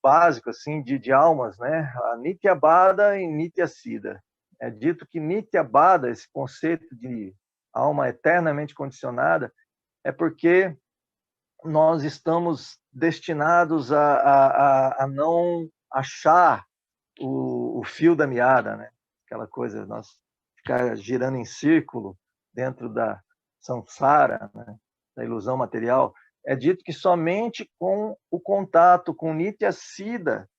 básico, assim, de almas, né? A Nityabada e Nityasiddha. É dito que Nityabada, esse conceito de alma eternamente condicionada, é porque nós estamos destinados a não achar o fio da meada, né? Aquela coisa, nós ficar girando em círculo dentro da samsara, né? Da ilusão material. É dito que somente com o contato com Nityasiddha,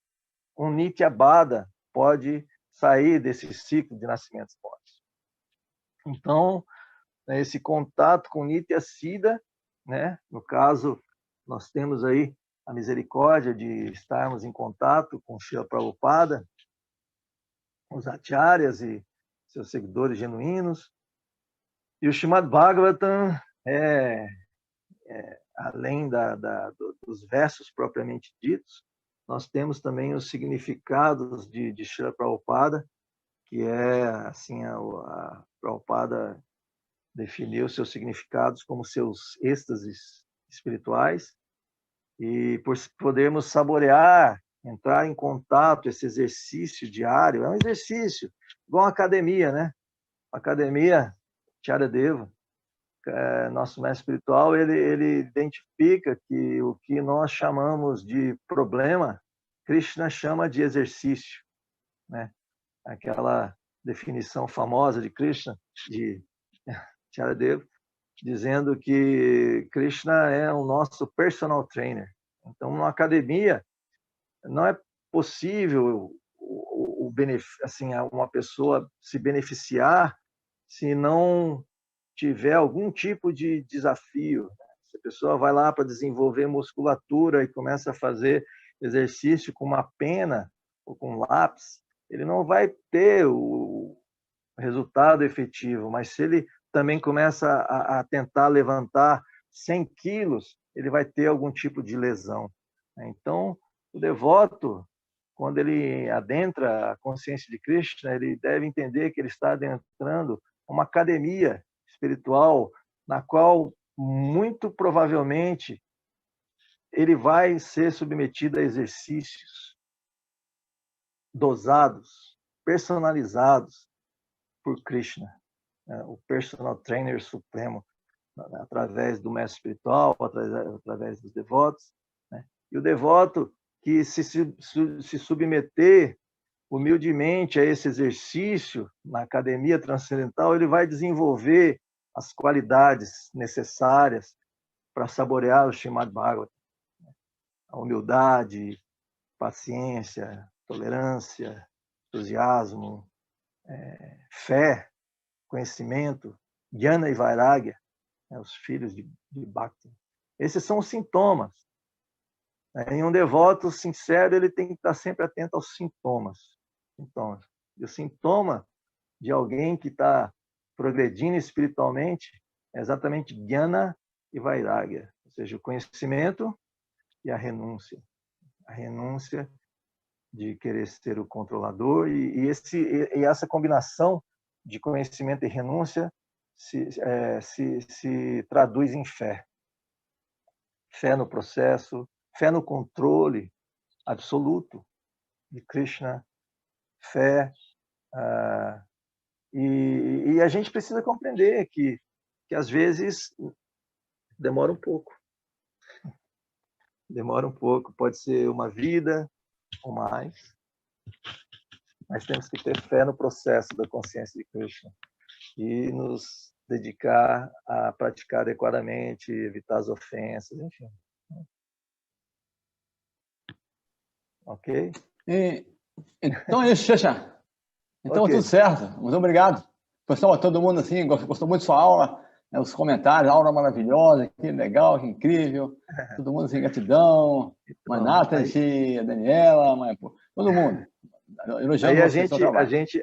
com Nityabada, pode sair desse ciclo de nascimentos e mortes. Então, esse contato com Nityasiddha, né? No caso, nós temos aí a misericórdia de estarmos em contato com Srila Prabhupada, os acharyas e seus seguidores genuínos. E o Srimad Bhagavatam além dos versos propriamente ditos, nós temos também os significados de Srila Prabhupada, que assim, a Prabhupada definiu seus significados como seus êxtases espirituais, e por podermos saborear, entrar em contato, esse exercício diário, é um exercício, igual uma academia, né? A academia, Charadeva, nosso mestre espiritual, ele identifica que o que nós chamamos de problema, Krishna chama de exercício, né? Aquela definição famosa de Krishna, de Charadeva, dizendo que Krishna é o nosso personal trainer. Então, na academia, não é possível assim, uma pessoa se beneficiar se não tiver algum tipo de desafio. Se a pessoa vai lá para desenvolver musculatura e começa a fazer exercício com uma pena ou com lápis, ele não vai ter o resultado efetivo, mas se ele também começa a tentar levantar 100 quilos, ele vai ter algum tipo de lesão. Então, o devoto, quando ele adentra a consciência de Krishna, ele deve entender que ele está adentrando uma academia espiritual na qual, muito provavelmente, ele vai ser submetido a exercícios dosados, personalizados por Krishna. o personal trainer supremo, através do mestre espiritual, através dos devotos, né? E o devoto que se submeter humildemente a esse exercício na academia transcendental, ele vai desenvolver as qualidades necessárias para saborear o Srimad Bhagavatam. A humildade, paciência, tolerância, entusiasmo, fé, conhecimento, jnana e vairagya, né, os filhos de Bhakti. Esses são os sintomas. Em um devoto sincero, ele tem que estar sempre atento aos sintomas. E o sintoma de alguém que está progredindo espiritualmente é exatamente jnana e vairagya, ou seja, o conhecimento e a renúncia. A renúncia de querer ser o controlador, e essa combinação de conhecimento e renúncia se traduz em fé. Fé no processo, fé no controle absoluto de Krishna, fé. E a gente precisa compreender que às vezes demora um pouco. Demora um pouco, pode ser uma vida ou mais, mas temos que ter fé no processo da consciência de Krishna e nos dedicar a praticar adequadamente, evitar as ofensas, enfim. Ok? Então é isso, Xaxá. Então, okay. Tudo certo. Muito obrigado. Pessoal, todo mundo assim, gostou muito da sua aula, né, os comentários, aula maravilhosa, que legal, que incrível. Todo mundo assim, gratidão. Manatashi, a Daniela, todo mundo.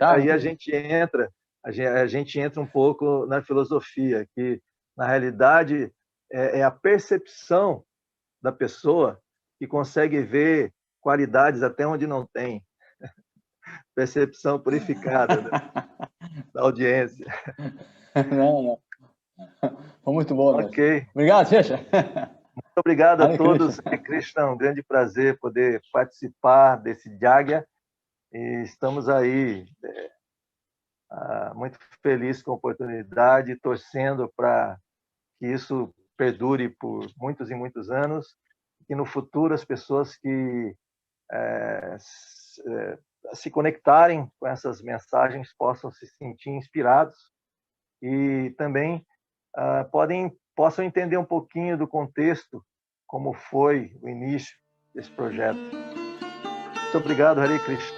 Aí a gente entra um pouco na filosofia, que na realidade é a percepção da pessoa que consegue ver qualidades até onde não tem. Percepção purificada, né? Da audiência. Não. Foi muito bom. Ok. Né? Obrigado, Xexa. Muito obrigado a todos. Hare Krishna, é um grande prazer poder participar desse Jagya. E estamos aí muito felizes com a oportunidade, torcendo para que isso perdure por muitos e muitos anos, e no futuro as pessoas que se conectarem com essas mensagens possam se sentir inspirados e também possam entender um pouquinho do contexto, como foi o início desse projeto. Muito obrigado, Hare Krishna.